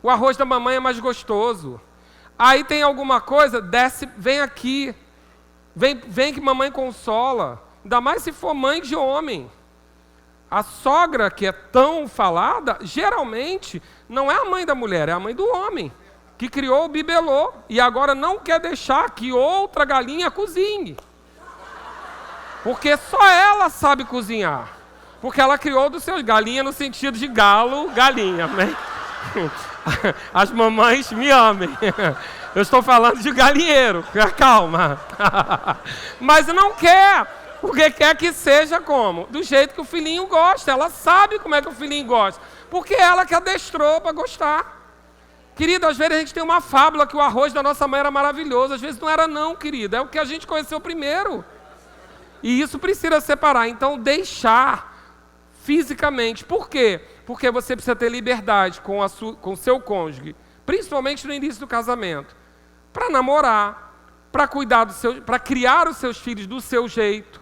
O arroz da mamãe é mais gostoso. Aí tem alguma coisa, desce, vem aqui. Vem que mamãe consola. Ainda mais se for mãe de homem. A sogra que é tão falada, geralmente, não é a mãe da mulher, é a mãe do homem. Que criou o bibelô. E agora não quer deixar que outra galinha cozinhe. Porque só ela sabe cozinhar. Porque ela criou dos seus galinha no sentido de galo, galinha, né? As mamães me amem. Eu estou falando de galinheiro, calma. Mas não quer, porque quer que seja como? Do jeito que o filhinho gosta. Ela sabe como é que o filhinho gosta. Porque ela que adestrou para gostar. Querido, às vezes a gente tem uma fábula que o arroz da nossa mãe era maravilhoso. Às vezes não era não, querido. É o que a gente conheceu primeiro. E isso precisa separar. Então, deixar fisicamente. Por quê? Porque você precisa ter liberdade com o seu cônjuge, principalmente no início do casamento, para namorar, para cuidar para criar os seus filhos do seu jeito,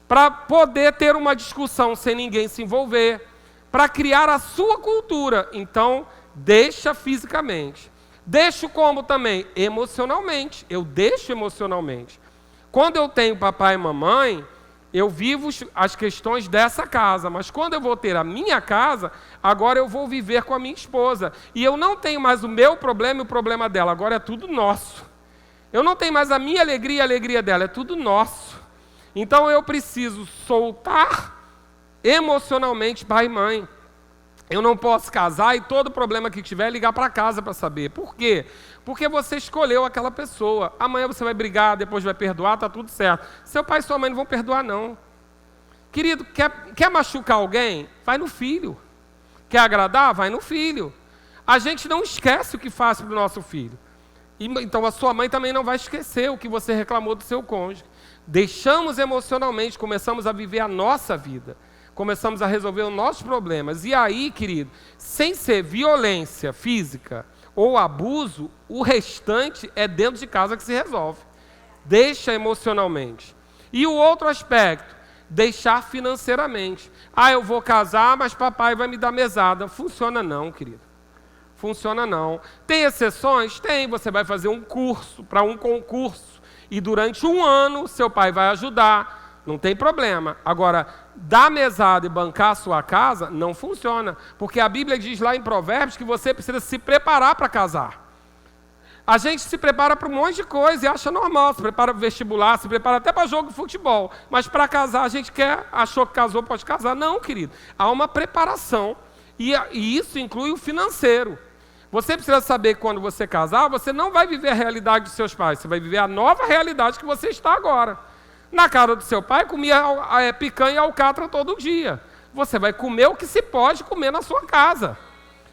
para poder ter uma discussão sem ninguém se envolver, para criar a sua cultura. Então, deixa fisicamente. Deixo como também? Emocionalmente. Eu deixo emocionalmente. Quando eu tenho papai e mamãe, eu vivo as questões dessa casa, mas quando eu vou ter a minha casa, agora eu vou viver com a minha esposa. E eu não tenho mais o meu problema e o problema dela, agora é tudo nosso. Eu não tenho mais a minha alegria e a alegria dela, é tudo nosso. Então eu preciso soltar emocionalmente pai e mãe. Eu não posso casar e todo problema que tiver ligar para casa para saber. Por quê? Porque você escolheu aquela pessoa. Amanhã você vai brigar, depois vai perdoar, está tudo certo. Seu pai e sua mãe não vão perdoar, não. Querido, quer machucar alguém? Vai no filho. Quer agradar? Vai no filho. A gente não esquece o que faz para o nosso filho. Então a sua mãe também não vai esquecer o que você reclamou do seu cônjuge. Deixamos emocionalmente, começamos a viver a nossa vida. Começamos a resolver os nossos problemas. E aí, querido, sem ser violência física ou abuso, o restante é dentro de casa que se resolve. Deixa emocionalmente. E o outro aspecto, deixar financeiramente. Ah, eu vou casar, mas papai vai me dar mesada. Funciona não, querido. Funciona não. Tem exceções? Tem. Você vai fazer um curso para um concurso. E durante um ano, seu pai vai ajudar. Não tem problema. Agora, dar mesada e bancar a sua casa, não funciona. Porque a Bíblia diz lá em Provérbios que você precisa se preparar para casar. A gente se prepara para um monte de coisa e acha normal. Se prepara para o vestibular, se prepara até para jogo de futebol. Mas para casar, a gente achou que casou, pode casar. Não, querido. Há uma preparação. E isso inclui o financeiro. Você precisa saber que quando você casar, você não vai viver a realidade dos seus pais. Você vai viver a nova realidade que você está agora. Na casa do seu pai, comia picanha e alcatra todo dia. Você vai comer o que se pode comer na sua casa.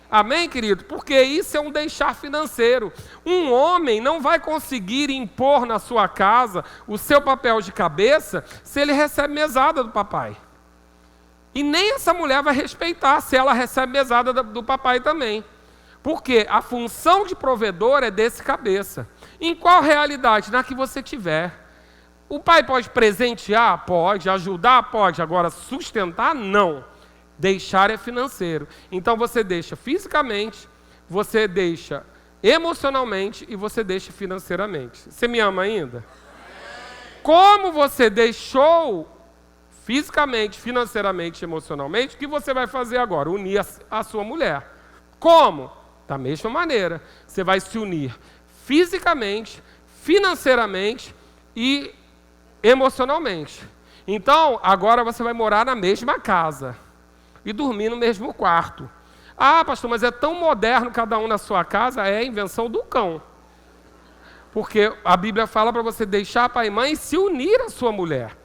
Amém, querido? Porque isso é um deixar financeiro. Um homem não vai conseguir impor na sua casa o seu papel de cabeça se ele recebe mesada do papai. E nem essa mulher vai respeitar se ela recebe mesada do papai também. Porque a função de provedor é desse cabeça. Em qual realidade? Na que você tiver. O pai pode presentear? Pode. Ajudar? Pode. Agora, sustentar? Não. Deixar é financeiro. Então você deixa fisicamente, você deixa emocionalmente e você deixa financeiramente. Você me ama ainda? Como você deixou fisicamente, financeiramente e emocionalmente, o que você vai fazer agora? Unir a sua mulher. Como? Da mesma maneira. Você vai se unir fisicamente, financeiramente e emocionalmente. Então, agora você vai morar na mesma casa e dormir no mesmo quarto. Ah, pastor, mas é tão moderno cada um na sua casa. É a invenção do cão. Porque a Bíblia fala para você deixar pai e mãe e se unir à sua mulher.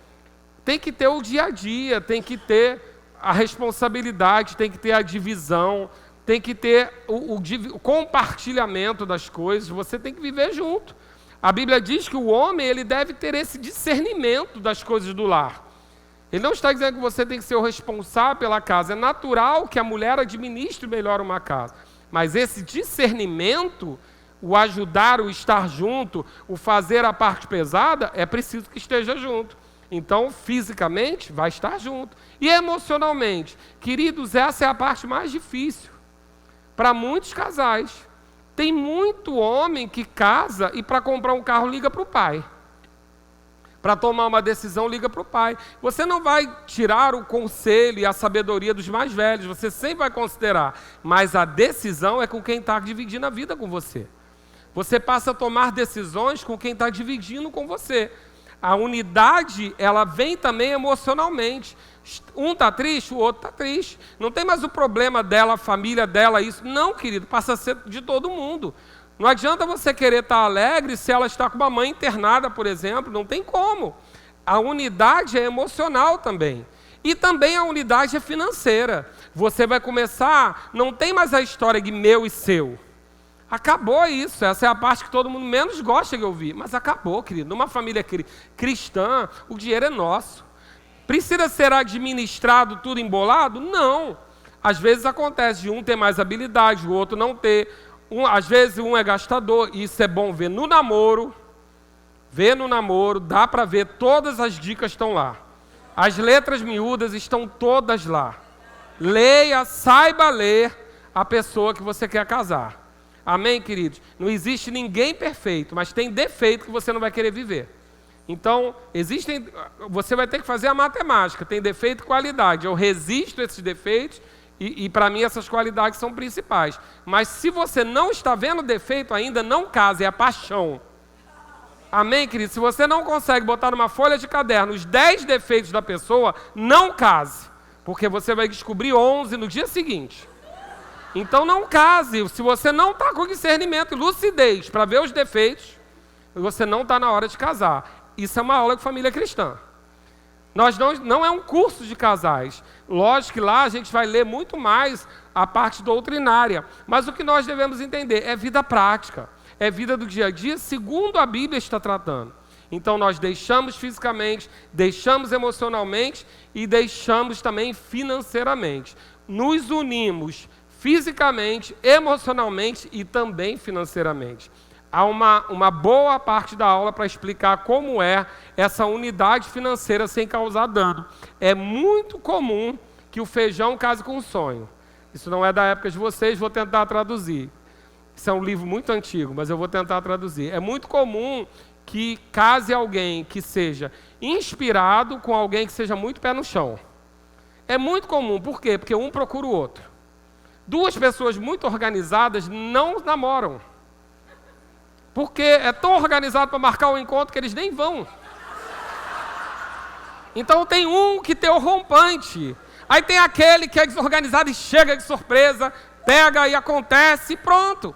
Tem que ter o dia a dia, tem que ter a responsabilidade, tem que ter a divisão, tem que ter o compartilhamento das coisas. Você tem que viver junto. A Bíblia diz que o homem ele deve ter esse discernimento das coisas do lar. Ele não está dizendo que você tem que ser o responsável pela casa. É natural que a mulher administre melhor uma casa. Mas esse discernimento, o ajudar, o estar junto, o fazer a parte pesada, é preciso que esteja junto. Então, fisicamente, vai estar junto. E emocionalmente, queridos, essa é a parte mais difícil. Para muitos casais. Tem muito homem que casa e para comprar um carro liga para o pai. Para tomar uma decisão, liga para o pai. Você não vai tirar o conselho e a sabedoria dos mais velhos, você sempre vai considerar. Mas a decisão é com quem está dividindo a vida com você. Você passa a tomar decisões com quem está dividindo com você. A unidade, ela vem também emocionalmente. Um está triste, o outro está triste. Não tem mais o problema dela, a família dela, isso. Não, querido, passa a ser de todo mundo. Não adianta você querer estar alegre se ela está com uma mãe internada, por exemplo. Não tem como. A unidade é emocional também. E também a unidade é financeira. Você vai começar, não tem mais a história de meu e seu. Acabou isso. Essa é a parte que todo mundo menos gosta de ouvir. Mas acabou, querido. Numa família cristã, o dinheiro é nosso. Precisa ser administrado tudo embolado? Não. Às vezes acontece de um ter mais habilidade, o outro não ter. Às vezes um é gastador, e isso é bom ver no namoro. Ver no namoro, dá para ver, todas as dicas estão lá. As letras miúdas estão todas lá. Leia, saiba ler a pessoa que você quer casar. Amém, queridos? Não existe ninguém perfeito, mas tem defeito que você não vai querer viver. Então, você vai ter que fazer a matemática, tem defeito e qualidade. Eu resisto a esses defeitos e para mim essas qualidades são principais. Mas se você não está vendo defeito ainda, não case, é a paixão. Amém, querido? Se você não consegue botar numa folha de caderno os 10 defeitos da pessoa, não case, porque você vai descobrir 11 no dia seguinte. Então não case, se você não está com discernimento e lucidez para ver os defeitos, você não está na hora de casar. Isso é uma aula de família cristã. Não é um curso de casais. Lógico que lá a gente vai ler muito mais a parte doutrinária. Mas o que nós devemos entender é vida prática. É vida do dia a dia, segundo a Bíblia está tratando. Então nós deixamos fisicamente, deixamos emocionalmente e deixamos também financeiramente. Nos unimos fisicamente, emocionalmente e também financeiramente. Há uma boa parte da aula para explicar como é essa unidade financeira sem causar dano. É muito comum que o feijão case com o sonho. Isso não é da época de vocês, vou tentar traduzir. Isso é um livro muito antigo, mas eu vou tentar traduzir. É muito comum que case alguém que seja inspirado com alguém que seja muito pé no chão. É muito comum, por quê? Porque um procura o outro. Duas pessoas muito organizadas não namoram. Porque é tão organizado para marcar um encontro que eles nem vão. Então tem um que tem o rompante. Aí tem aquele que é desorganizado e chega de surpresa, pega e acontece e pronto.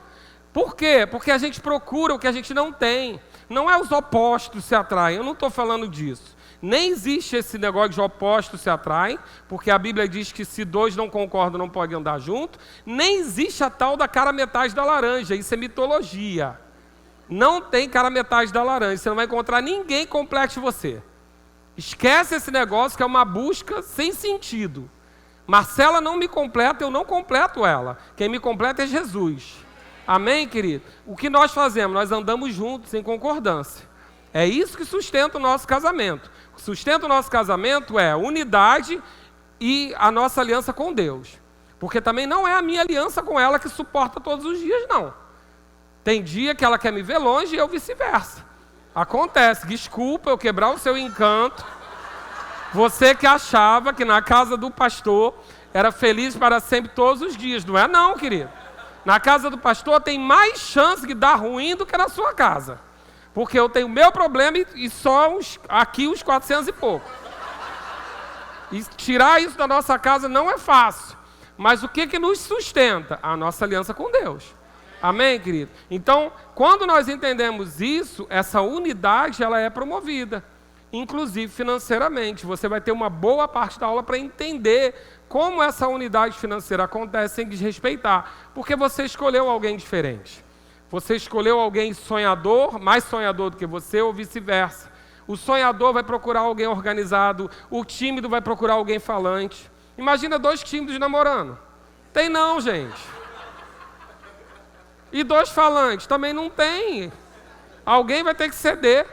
Por quê? Porque a gente procura o que a gente não tem. Não é os opostos se atraem, eu não estou falando disso. Nem existe esse negócio de opostos se atraem, porque a Bíblia diz que se dois não concordam não podem andar junto. Nem existe a tal da cara metade da laranja, isso é mitologia. Não tem cara metade da laranja, você não vai encontrar ninguém que complete você. Esquece esse negócio que é uma busca sem sentido. Marcela não me completa, eu não completo ela. Quem me completa é Jesus. Amém, querido? O que nós fazemos? Nós andamos juntos em concordância. É isso que sustenta o nosso casamento. O que sustenta o nosso casamento é a unidade e a nossa aliança com Deus. Porque também não é a minha aliança com ela que suporta todos os dias, não. Tem dia que ela quer me ver longe e eu vice-versa. Acontece. Desculpa eu quebrar o seu encanto. Você que achava que na casa do pastor era feliz para sempre todos os dias. Não é não, querido. Na casa do pastor tem mais chance de dar ruim do que na sua casa. Porque eu tenho o meu problema e só aqui os 400 e pouco. E tirar isso da nossa casa não é fácil. Mas o que nos sustenta? A nossa aliança com Deus. Amém, querido? Então, quando nós entendemos isso, essa unidade ela é promovida. Inclusive financeiramente. Você vai ter uma boa parte da aula para entender como essa unidade financeira acontece sem desrespeitar. Porque você escolheu alguém diferente. Você escolheu alguém sonhador, mais sonhador do que você, ou vice-versa. O sonhador vai procurar alguém organizado, o tímido vai procurar alguém falante. Imagina 2 tímidos namorando. Tem não, gente. E 2 falantes, também não tem. Alguém vai ter que ceder.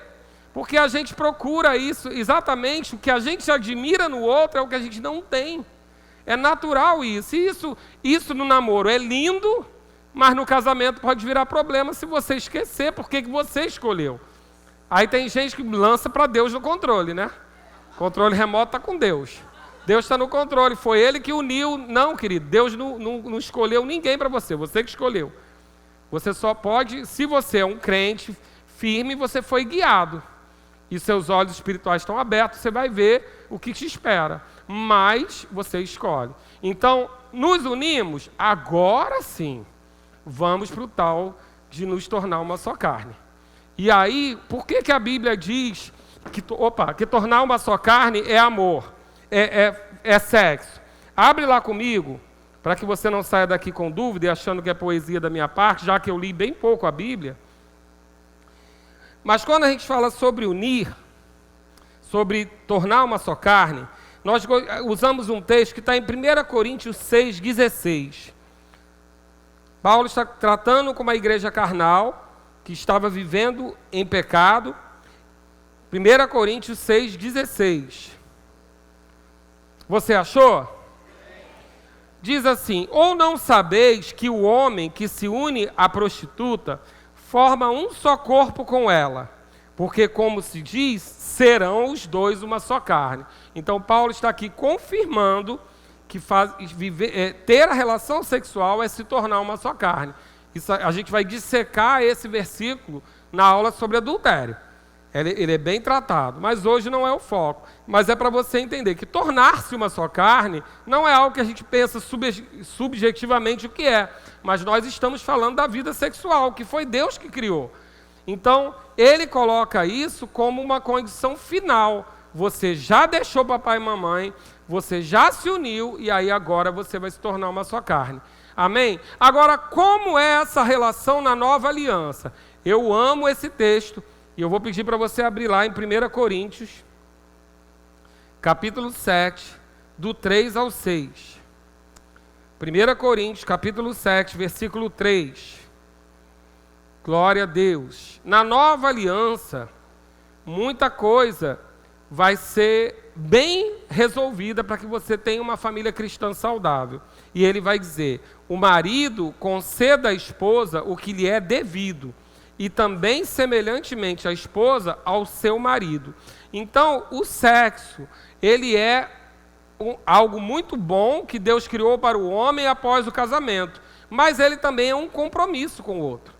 Porque a gente procura isso, exatamente o que a gente admira no outro é o que a gente não tem. É natural isso. E isso no namoro é lindo, mas no casamento pode virar problema se você esquecer por que você escolheu. Aí tem gente que lança para Deus no controle, né? O controle remoto está com Deus. Deus está no controle, foi Ele que uniu. Não, querido, Deus não escolheu ninguém para você que escolheu. Você só pode, se você é um crente firme, você foi guiado. E seus olhos espirituais estão abertos, você vai ver o que te espera. Mas você escolhe. Então, nos unimos, agora sim, vamos para o tal de nos tornar uma só carne. E aí, por que a Bíblia diz que tornar uma só carne é amor, é sexo? Abre lá comigo, para que você não saia daqui com dúvida e achando que é poesia da minha parte, já que eu li bem pouco a Bíblia. Mas quando a gente fala sobre unir, sobre tornar uma só carne, nós usamos um texto que está em 1 Coríntios 6,16. Paulo está tratando com uma igreja carnal que estava vivendo em pecado. 1 Coríntios 6,16. Você achou? Diz assim: ou não sabeis que o homem que se une à prostituta forma um só corpo com ela, porque, como se diz, serão os dois uma só carne. Então, Paulo está aqui confirmando que ter a relação sexual é se tornar uma só carne. Isso, a gente vai dissecar esse versículo na aula sobre adultério. Ele é bem tratado, mas hoje não é o foco. Mas é para você entender que tornar-se uma só carne não é algo que a gente pensa subjetivamente o que é, mas nós estamos falando da vida sexual, que foi Deus que criou. Então, ele coloca isso como uma condição final. Você já deixou papai e mamãe, você já se uniu e aí agora você vai se tornar uma só carne. Amém? Agora, como é essa relação na nova aliança? Eu amo esse texto. E eu vou pedir para você abrir lá em 1 Coríntios, capítulo 7, do 3 ao 6. 1 Coríntios, capítulo 7, versículo 3. Glória a Deus. Na nova aliança, muita coisa vai ser bem resolvida para que você tenha uma família cristã saudável. E ele vai dizer: o marido conceda à esposa o que lhe é devido, e também, semelhantemente, a esposa ao seu marido. Então, o sexo, ele é algo muito bom que Deus criou para o homem após o casamento, mas ele também é um compromisso com o outro.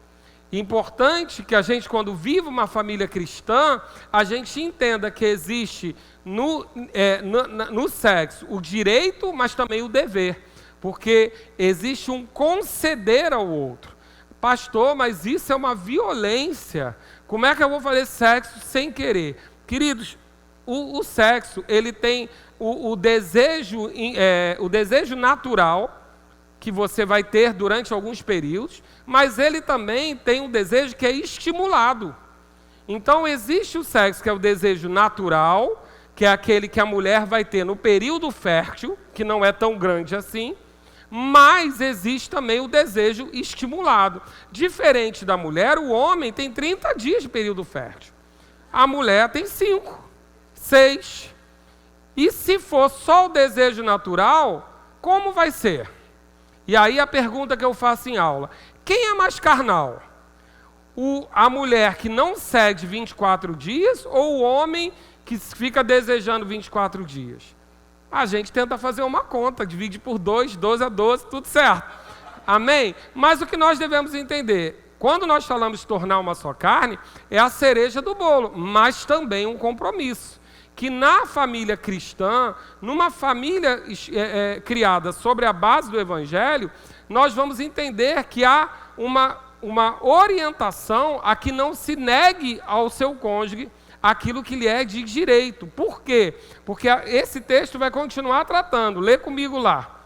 Importante que a gente, quando vive uma família cristã, a gente entenda que existe no sexo o direito, mas também o dever, porque existe um conceder ao outro. Pastor, mas isso é uma violência. Como é que eu vou fazer sexo sem querer? Queridos, o sexo, ele tem o desejo natural, que você vai ter durante alguns períodos, mas ele também tem um desejo que é estimulado. Então existe o sexo, que é o desejo natural, que é aquele que a mulher vai ter no período fértil, que não é tão grande assim, mas existe também o desejo estimulado. Diferente da mulher, o homem tem 30 dias de período fértil. A mulher tem 5, 6. E se for só o desejo natural, como vai ser? E aí a pergunta que eu faço em aula: quem é mais carnal? A mulher que não cede 24 dias ou o homem que fica desejando 24 dias? A gente tenta fazer uma conta, divide por 2, 12 a 12, tudo certo. Amém? Mas o que nós devemos entender, quando nós falamos de tornar uma só carne, é a cereja do bolo, mas também um compromisso. Que na família cristã, numa família criada sobre a base do Evangelho, nós vamos entender que há uma orientação a que não se negue ao seu cônjuge aquilo que lhe é de direito. Por quê? Porque esse texto vai continuar tratando. Lê comigo lá.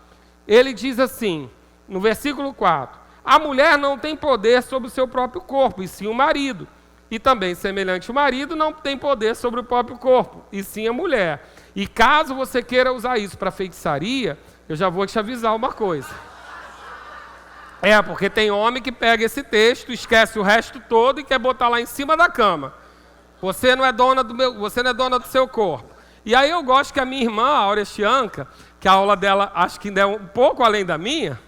Ele diz assim, no versículo 4, a mulher não tem poder sobre o seu próprio corpo, e sim o marido. E também, semelhante ao marido, não tem poder sobre o próprio corpo, e sim a mulher. E caso você queira usar isso para feitiçaria, eu já vou te avisar uma coisa. Porque tem homem que pega esse texto, esquece o resto todo e quer botar lá em cima da cama. Você não é dona do seu corpo. E aí eu gosto que a minha irmã, a Aurestianca, que a aula dela acho que ainda é um pouco além da minha,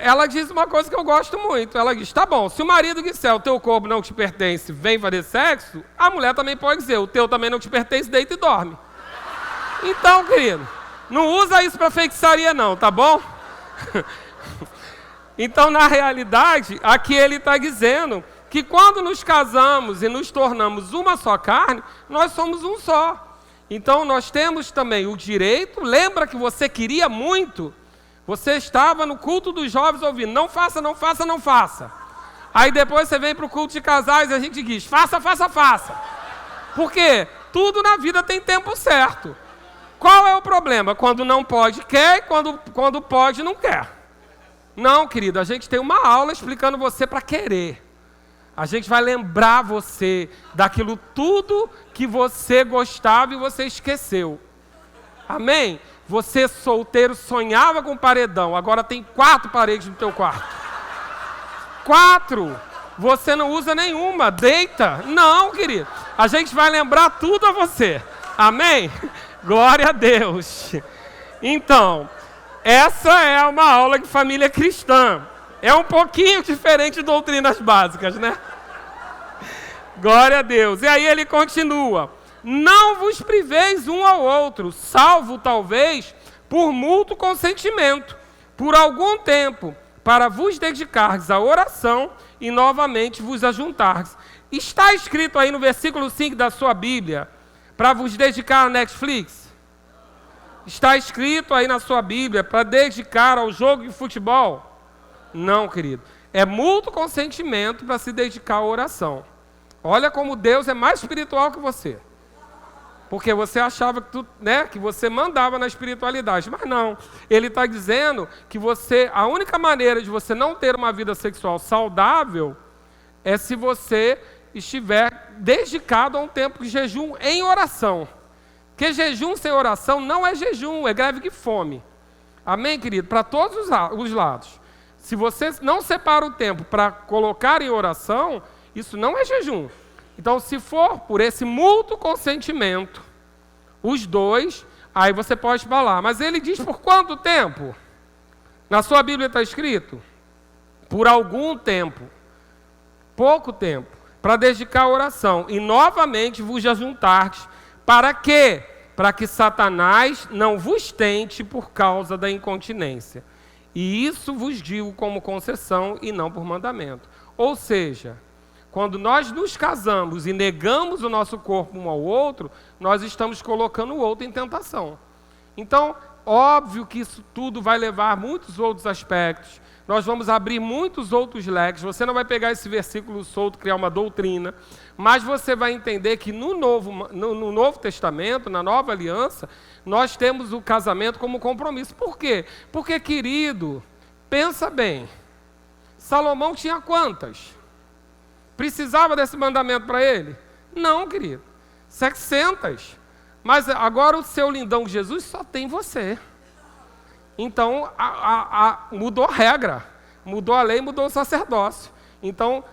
ela diz uma coisa que eu gosto muito. Ela diz, tá bom, se o marido disser o teu corpo não te pertence, vem fazer sexo, a mulher também pode dizer, o teu também não te pertence, deita e dorme. Então, querido, não usa isso para feitiçaria não, tá bom? Então, na realidade, aqui ele está dizendo que quando nos casamos e nos tornamos uma só carne, nós somos um só. Então, nós temos também o direito, lembra que você queria muito? Você estava no culto dos jovens ouvindo, não faça, não faça, não faça. Aí depois você vem para o culto de casais e a gente diz, faça, faça, faça. Por quê? Tudo na vida tem tempo certo. Qual é o problema? Quando não pode, quer, e quando pode, não quer. Não, querido, a gente tem uma aula explicando você para querer. A gente vai lembrar você daquilo tudo que você gostava e você esqueceu. Amém? Você solteiro sonhava com paredão, agora tem 4 paredes no teu quarto. 4! Você não usa nenhuma, deita. Não, querido. A gente vai lembrar tudo a você. Amém? Glória a Deus. Então, essa é uma aula de família cristã. É um pouquinho diferente de doutrinas básicas, né? Glória a Deus. E aí ele continua. Não vos priveis um ao outro, salvo talvez por mútuo consentimento, por algum tempo, para vos dedicardes à oração e novamente vos ajuntardes. Está escrito aí no versículo 5 da sua Bíblia, para vos dedicar à Netflix? Está escrito aí na sua Bíblia, para dedicar ao jogo de futebol? Não, querido. É mútuo consentimento para se dedicar à oração. Olha como Deus é mais espiritual que você. Porque você achava que você mandava na espiritualidade, mas não. Ele está dizendo que a única maneira de você não ter uma vida sexual saudável é se você estiver dedicado a um tempo de jejum em oração. Porque jejum sem oração não é jejum, é greve de fome. Amém, querido? Para todos os lados. Se você não separa o tempo para colocar em oração, isso não é jejum. Então, se for por esse mútuo consentimento, os dois, aí você pode falar. Mas ele diz por quanto tempo? Na sua Bíblia está escrito? Por algum tempo. Pouco tempo. Para dedicar a oração. E novamente vos ajuntardes. Para quê? Para que Satanás não vos tente por causa da incontinência. E isso vos digo como concessão e não por mandamento. Ou seja, quando nós nos casamos e negamos o nosso corpo um ao outro, nós estamos colocando o outro em tentação. Então, óbvio que isso tudo vai levar muitos outros aspectos. nós vamos abrir muitos outros leques. Você não vai pegar esse versículo solto, criar uma doutrina, mas você vai entender que no Novo Testamento, na Nova Aliança, nós temos o casamento como compromisso. Por quê? Porque, querido, pensa bem, Salomão tinha quantas? Precisava desse mandamento para ele? Não, querido, 700. Mas agora o seu lindão Jesus só tem você. Então, mudou a regra, mudou a lei, mudou o sacerdócio. Então,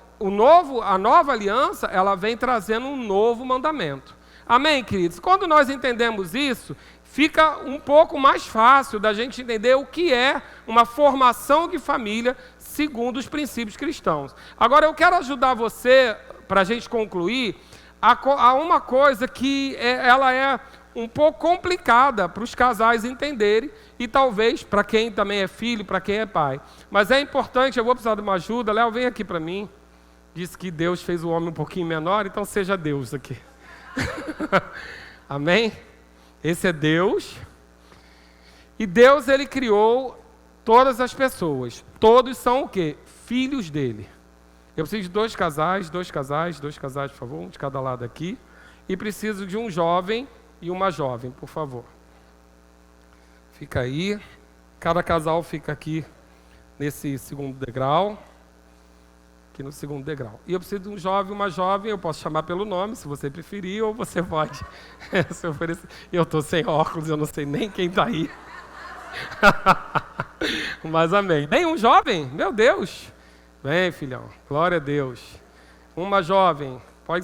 a nova aliança, ela vem trazendo um novo mandamento. Amém, queridos? Quando nós entendemos isso, fica um pouco mais fácil da gente entender o que é uma formação de família segundo os princípios cristãos. Agora, eu quero ajudar você, para a gente concluir, a uma coisa que ela é um pouco complicada para os casais entenderem e talvez para quem também é filho, para quem é pai. Mas é importante, eu vou precisar de uma ajuda. Léo, vem aqui para mim. Disse que Deus fez o homem um pouquinho menor, então seja Deus aqui. Amém? Esse é Deus. E Deus, ele criou todas as pessoas. Todos são o quê? Filhos dele. Eu preciso de dois casais, por favor, um de cada lado aqui. E preciso de um jovem e uma jovem, por favor. Fica aí. Cada casal fica aqui nesse segundo degrau. Aqui no segundo degrau. E eu preciso de um jovem e uma jovem. Eu posso chamar pelo nome, se você preferir, ou você pode se oferecer. Eu estou sem óculos, eu não sei nem quem está aí. Mas amém. Vem um jovem? Meu Deus. Vem, filhão. Glória a Deus. Uma jovem.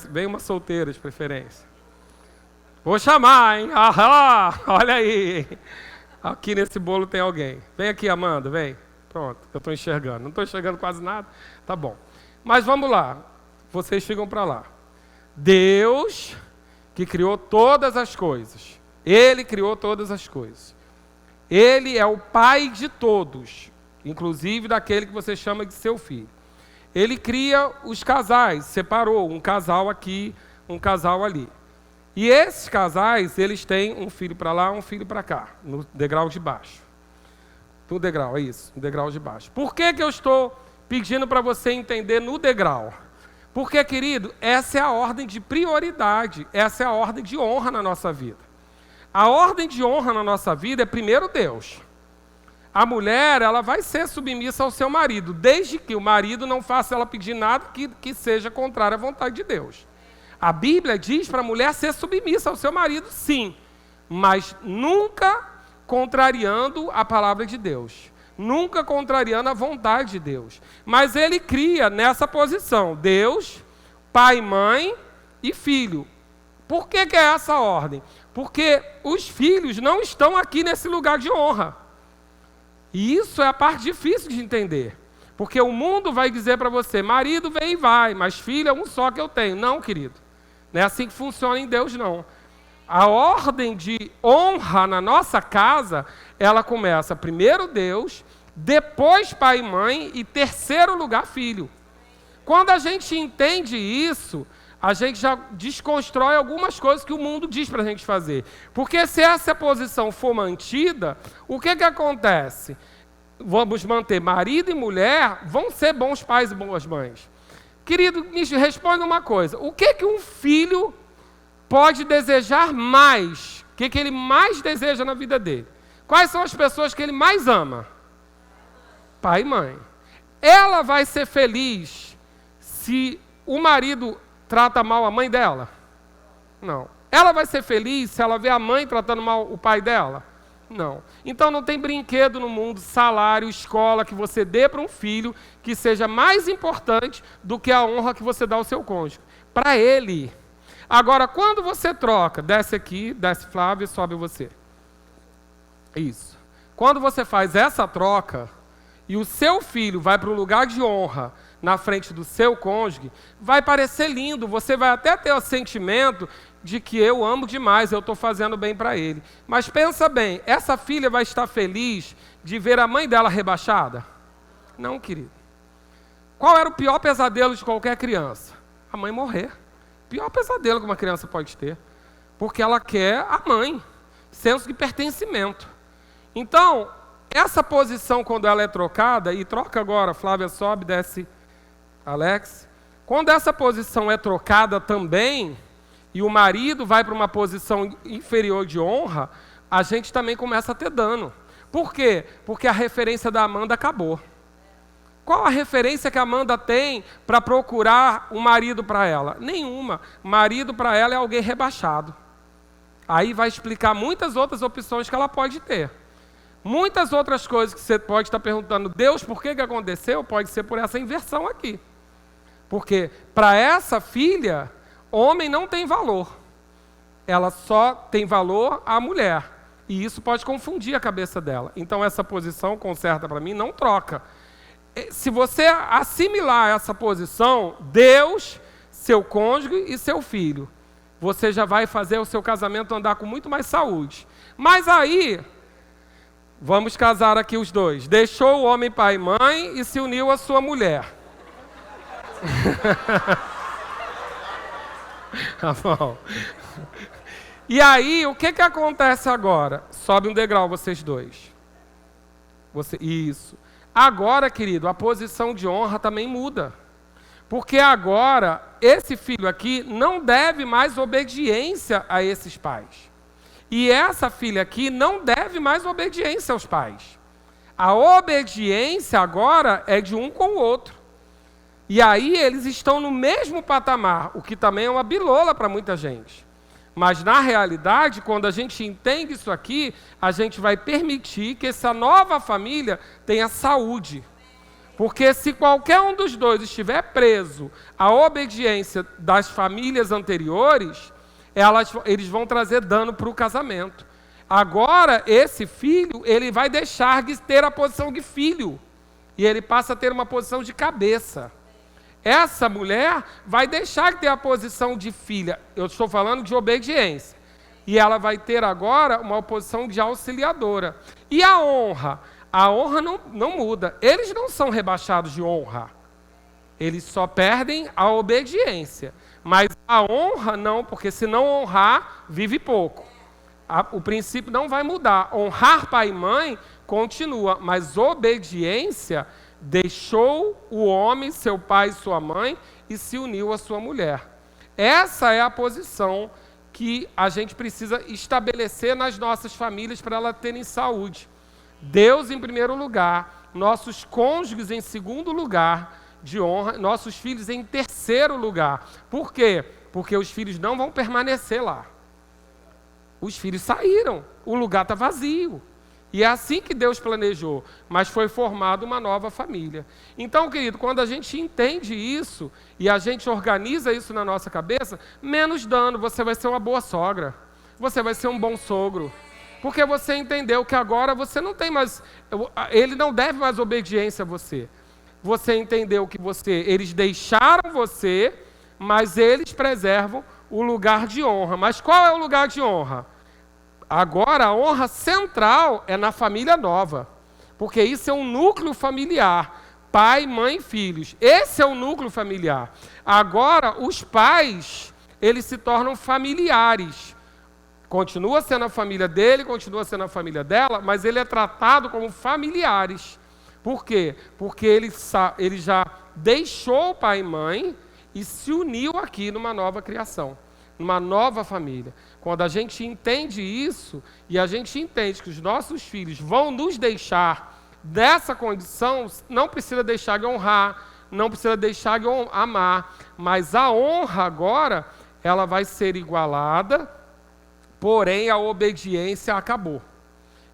Vem uma solteira, de preferência. Vou chamar, hein? Ahá, olha aí. Aqui nesse bolo tem alguém. Vem aqui, Amanda, vem. Pronto, eu estou enxergando. Não estou enxergando quase nada. Tá bom. Mas vamos lá. Vocês ficam para lá. Deus, que criou todas as coisas. Ele criou todas as coisas. Ele é o pai de todos, inclusive daquele que você chama de seu filho. Ele cria os casais, separou um casal aqui, um casal ali. E esses casais, eles têm um filho para lá, um filho para cá, no degrau de baixo. No degrau, é isso, no degrau de baixo. Por que eu estou pedindo para você entender no degrau? Porque, querido, essa é a ordem de prioridade, essa é a ordem de honra na nossa vida. A ordem de honra na nossa vida é primeiro Deus. A mulher, ela vai ser submissa ao seu marido, desde que o marido não faça ela pedir nada que seja contrário à vontade de Deus. A Bíblia diz para a mulher ser submissa ao seu marido, sim, mas nunca contrariando a palavra de Deus, nunca contrariando a vontade de Deus. Mas ele cria nessa posição, Deus, pai, mãe e filho. Por que é essa ordem? Porque os filhos não estão aqui nesse lugar de honra. E isso é a parte difícil de entender. Porque o mundo vai dizer para você, marido vem e vai, mas filho é um só que eu tenho. Não, querido. Não é assim que funciona em Deus, não. A ordem de honra na nossa casa, ela começa primeiro Deus, depois pai e mãe e terceiro lugar filho. Quando a gente entende isso, a gente já desconstrói algumas coisas que o mundo diz para a gente fazer. Porque se essa posição for mantida, o que acontece? Vamos manter marido e mulher, vão ser bons pais e boas mães. Querido, me responda uma coisa. O que um filho pode desejar mais? O que ele mais deseja na vida dele? Quais são as pessoas que ele mais ama? Pai e mãe. Ela vai ser feliz se o marido trata mal a mãe dela? Não. Ela vai ser feliz se ela vê a mãe tratando mal o pai dela? Não. Então não tem brinquedo no mundo, salário, escola que você dê para um filho que seja mais importante do que a honra que você dá ao seu cônjuge. Para ele. Agora, quando você troca, desce aqui, desce Flávio e sobe você. Isso. Quando você faz essa troca e o seu filho vai para um lugar de honra na frente do seu cônjuge, vai parecer lindo, você vai até ter o sentimento de que eu amo demais, eu estou fazendo bem para ele. Mas pensa bem, essa filha vai estar feliz de ver a mãe dela rebaixada? Não, querido. Qual era o pior pesadelo de qualquer criança? A mãe morrer. Pior pesadelo que uma criança pode ter. Porque ela quer a mãe. Senso de pertencimento. Então, essa posição, quando ela é trocada, e troca agora, Flávia sobe, desce, Alex. Quando essa posição é trocada também, e o marido vai para uma posição inferior de honra, a gente também começa a ter dano. Por quê? Porque a referência da Amanda acabou. Qual a referência que a Amanda tem para procurar um marido para ela? Nenhuma. Marido para ela é alguém rebaixado. Aí vai explicar muitas outras opções que ela pode ter. Muitas outras coisas que você pode estar perguntando, Deus, por que aconteceu? Pode ser por essa inversão aqui. Porque para essa filha, homem não tem valor. Ela só tem valor a mulher. E isso pode confundir a cabeça dela. Então essa posição, conserta para mim, não troca. Se você assimilar essa posição, Deus, seu cônjuge e seu filho, você já vai fazer o seu casamento andar com muito mais saúde. Mas aí, vamos casar aqui os dois. Deixou o homem pai e mãe e se uniu à sua mulher. Tá bom. E aí, o que acontece agora? Sobe um degrau vocês dois. Isso. Agora, querido, a posição de honra também muda. Porque agora, esse filho aqui não deve mais obediência a esses pais. E essa filha aqui não deve mais obediência aos pais. A obediência agora é de um com o outro. E aí eles estão no mesmo patamar, o que também é uma bilola para muita gente. Mas, na realidade, quando a gente entende isso aqui, a gente vai permitir que essa nova família tenha saúde. Porque se qualquer um dos dois estiver preso à obediência das famílias anteriores, eles vão trazer dano para o casamento. Agora, esse filho, ele vai deixar de ter a posição de filho. E ele passa a ter uma posição de cabeça. Essa mulher vai deixar de ter a posição de filha. Eu estou falando de obediência. E ela vai ter agora uma posição de auxiliadora. E a honra? A honra não muda. Eles não são rebaixados de honra. Eles só perdem a obediência. Mas a honra não, porque se não honrar, vive pouco. O princípio não vai mudar. Honrar pai e mãe continua, mas obediência... Deixou o homem, seu pai e sua mãe, e se uniu à sua mulher. Essa é a posição que a gente precisa estabelecer nas nossas famílias para elas terem saúde. Deus em primeiro lugar, nossos cônjuges em segundo lugar de honra, nossos filhos em terceiro lugar. Por quê? Porque os filhos não vão permanecer lá. Os filhos saíram, o lugar está vazio. E é assim que Deus planejou, mas foi formada uma nova família. Então, querido, quando a gente entende isso e a gente organiza isso na nossa cabeça, menos dano, você vai ser uma boa sogra, você vai ser um bom sogro. Porque você entendeu que agora você não tem mais, ele não deve mais obediência a você. Você entendeu que eles deixaram você, mas eles preservam o lugar de honra. Mas qual é o lugar de honra? Agora, a honra central é na família nova, porque isso é um núcleo familiar, pai, mãe e filhos. Esse é o núcleo familiar. Agora, os pais, eles se tornam familiares. Continua sendo a família dele, continua sendo a família dela, mas ele é tratado como familiares. Por quê? Porque ele já deixou o pai e mãe e se uniu aqui numa nova criação, numa nova família. Quando a gente entende isso, e a gente entende que os nossos filhos vão nos deixar dessa condição, não precisa deixar de honrar, não precisa deixar de amar, mas a honra agora, ela vai ser igualada, porém a obediência acabou.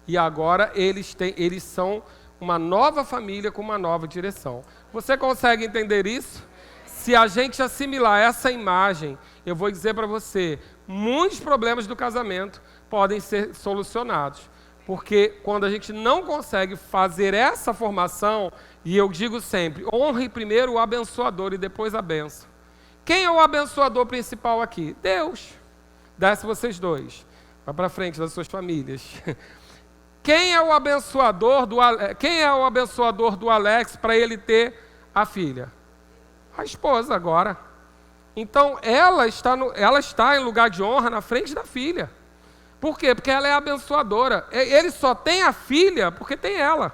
E agora eles são uma nova família com uma nova direção. Você consegue entender isso? Se a gente assimilar essa imagem, eu vou dizer para você, muitos problemas do casamento podem ser solucionados. Porque quando a gente não consegue fazer essa formação, e eu digo sempre, honre primeiro o abençoador e depois a bênção. Quem é o abençoador principal aqui? Deus. Desce vocês dois. Vai para frente das suas famílias. Quem é o abençoador do Alex para ele ter a filha? A esposa agora. Então, ela está em lugar de honra na frente da filha. Por quê? Porque ela é abençoadora. Ele só tem a filha porque tem ela.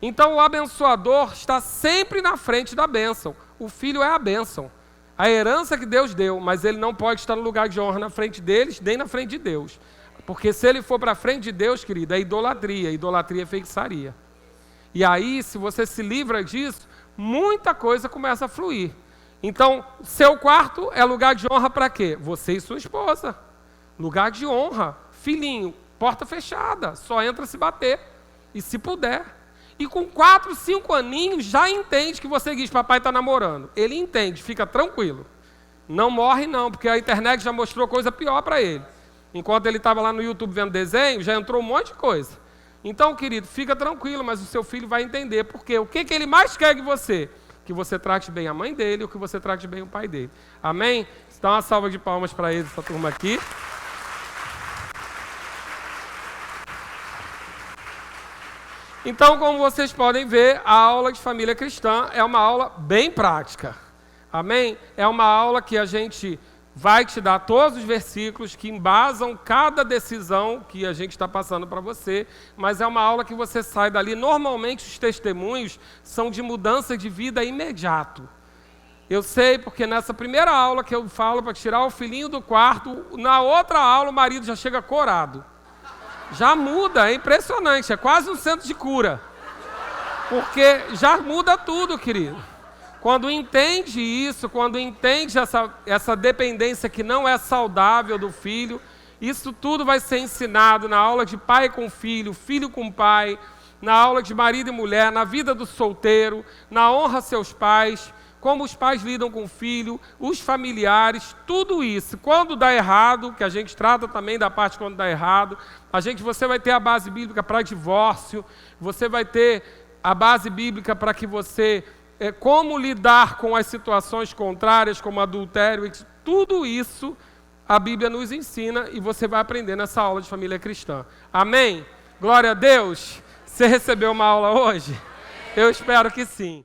Então o abençoador está sempre na frente da bênção. O filho é a bênção. A herança que Deus deu, mas ele não pode estar no lugar de honra na frente deles, nem na frente de Deus. Porque se ele for para a frente de Deus, querido, é idolatria. Idolatria é feitiçaria. E aí, se você se livra disso, muita coisa começa a fluir. Então, seu quarto é lugar de honra para quê? Você e sua esposa. Lugar de honra. Filhinho, porta fechada, só entra se bater. E se puder. E com 4, 5 aninhos já entende que você diz, papai está namorando. Ele entende, fica tranquilo. Não morre não, porque a internet já mostrou coisa pior para ele. Enquanto ele estava lá no YouTube vendo desenho, já entrou um monte de coisa. Então, querido, fica tranquilo, mas o seu filho vai entender. Porque o que ele mais quer de você? Que você trate bem a mãe dele ou que você trate bem o pai dele. Amém? Dá uma salva de palmas para eles, essa turma aqui. Então, como vocês podem ver, a aula de família cristã é uma aula bem prática. Amém? É uma aula que a gente vai te dar todos os versículos que embasam cada decisão que a gente está passando para você, mas é uma aula que você sai dali. Normalmente, os testemunhos são de mudança de vida imediato. Eu sei porque nessa primeira aula que eu falo para tirar o filhinho do quarto, na outra aula o marido já chega corado. Já muda, é impressionante, é quase um centro de cura. Porque já muda tudo, querido. Quando entende isso, quando entende essa dependência que não é saudável do filho, isso tudo vai ser ensinado na aula de pai com filho, filho com pai, na aula de marido e mulher, na vida do solteiro, na honra a seus pais, como os pais lidam com o filho, os familiares, tudo isso. Quando dá errado, que a gente trata também da parte quando dá errado, você vai ter a base bíblica para divórcio, você vai ter a base bíblica para que você, como lidar com as situações contrárias, como adultério, tudo isso a Bíblia nos ensina e você vai aprender nessa aula de família cristã. Amém? Glória a Deus! Você recebeu uma aula hoje? Eu espero que sim.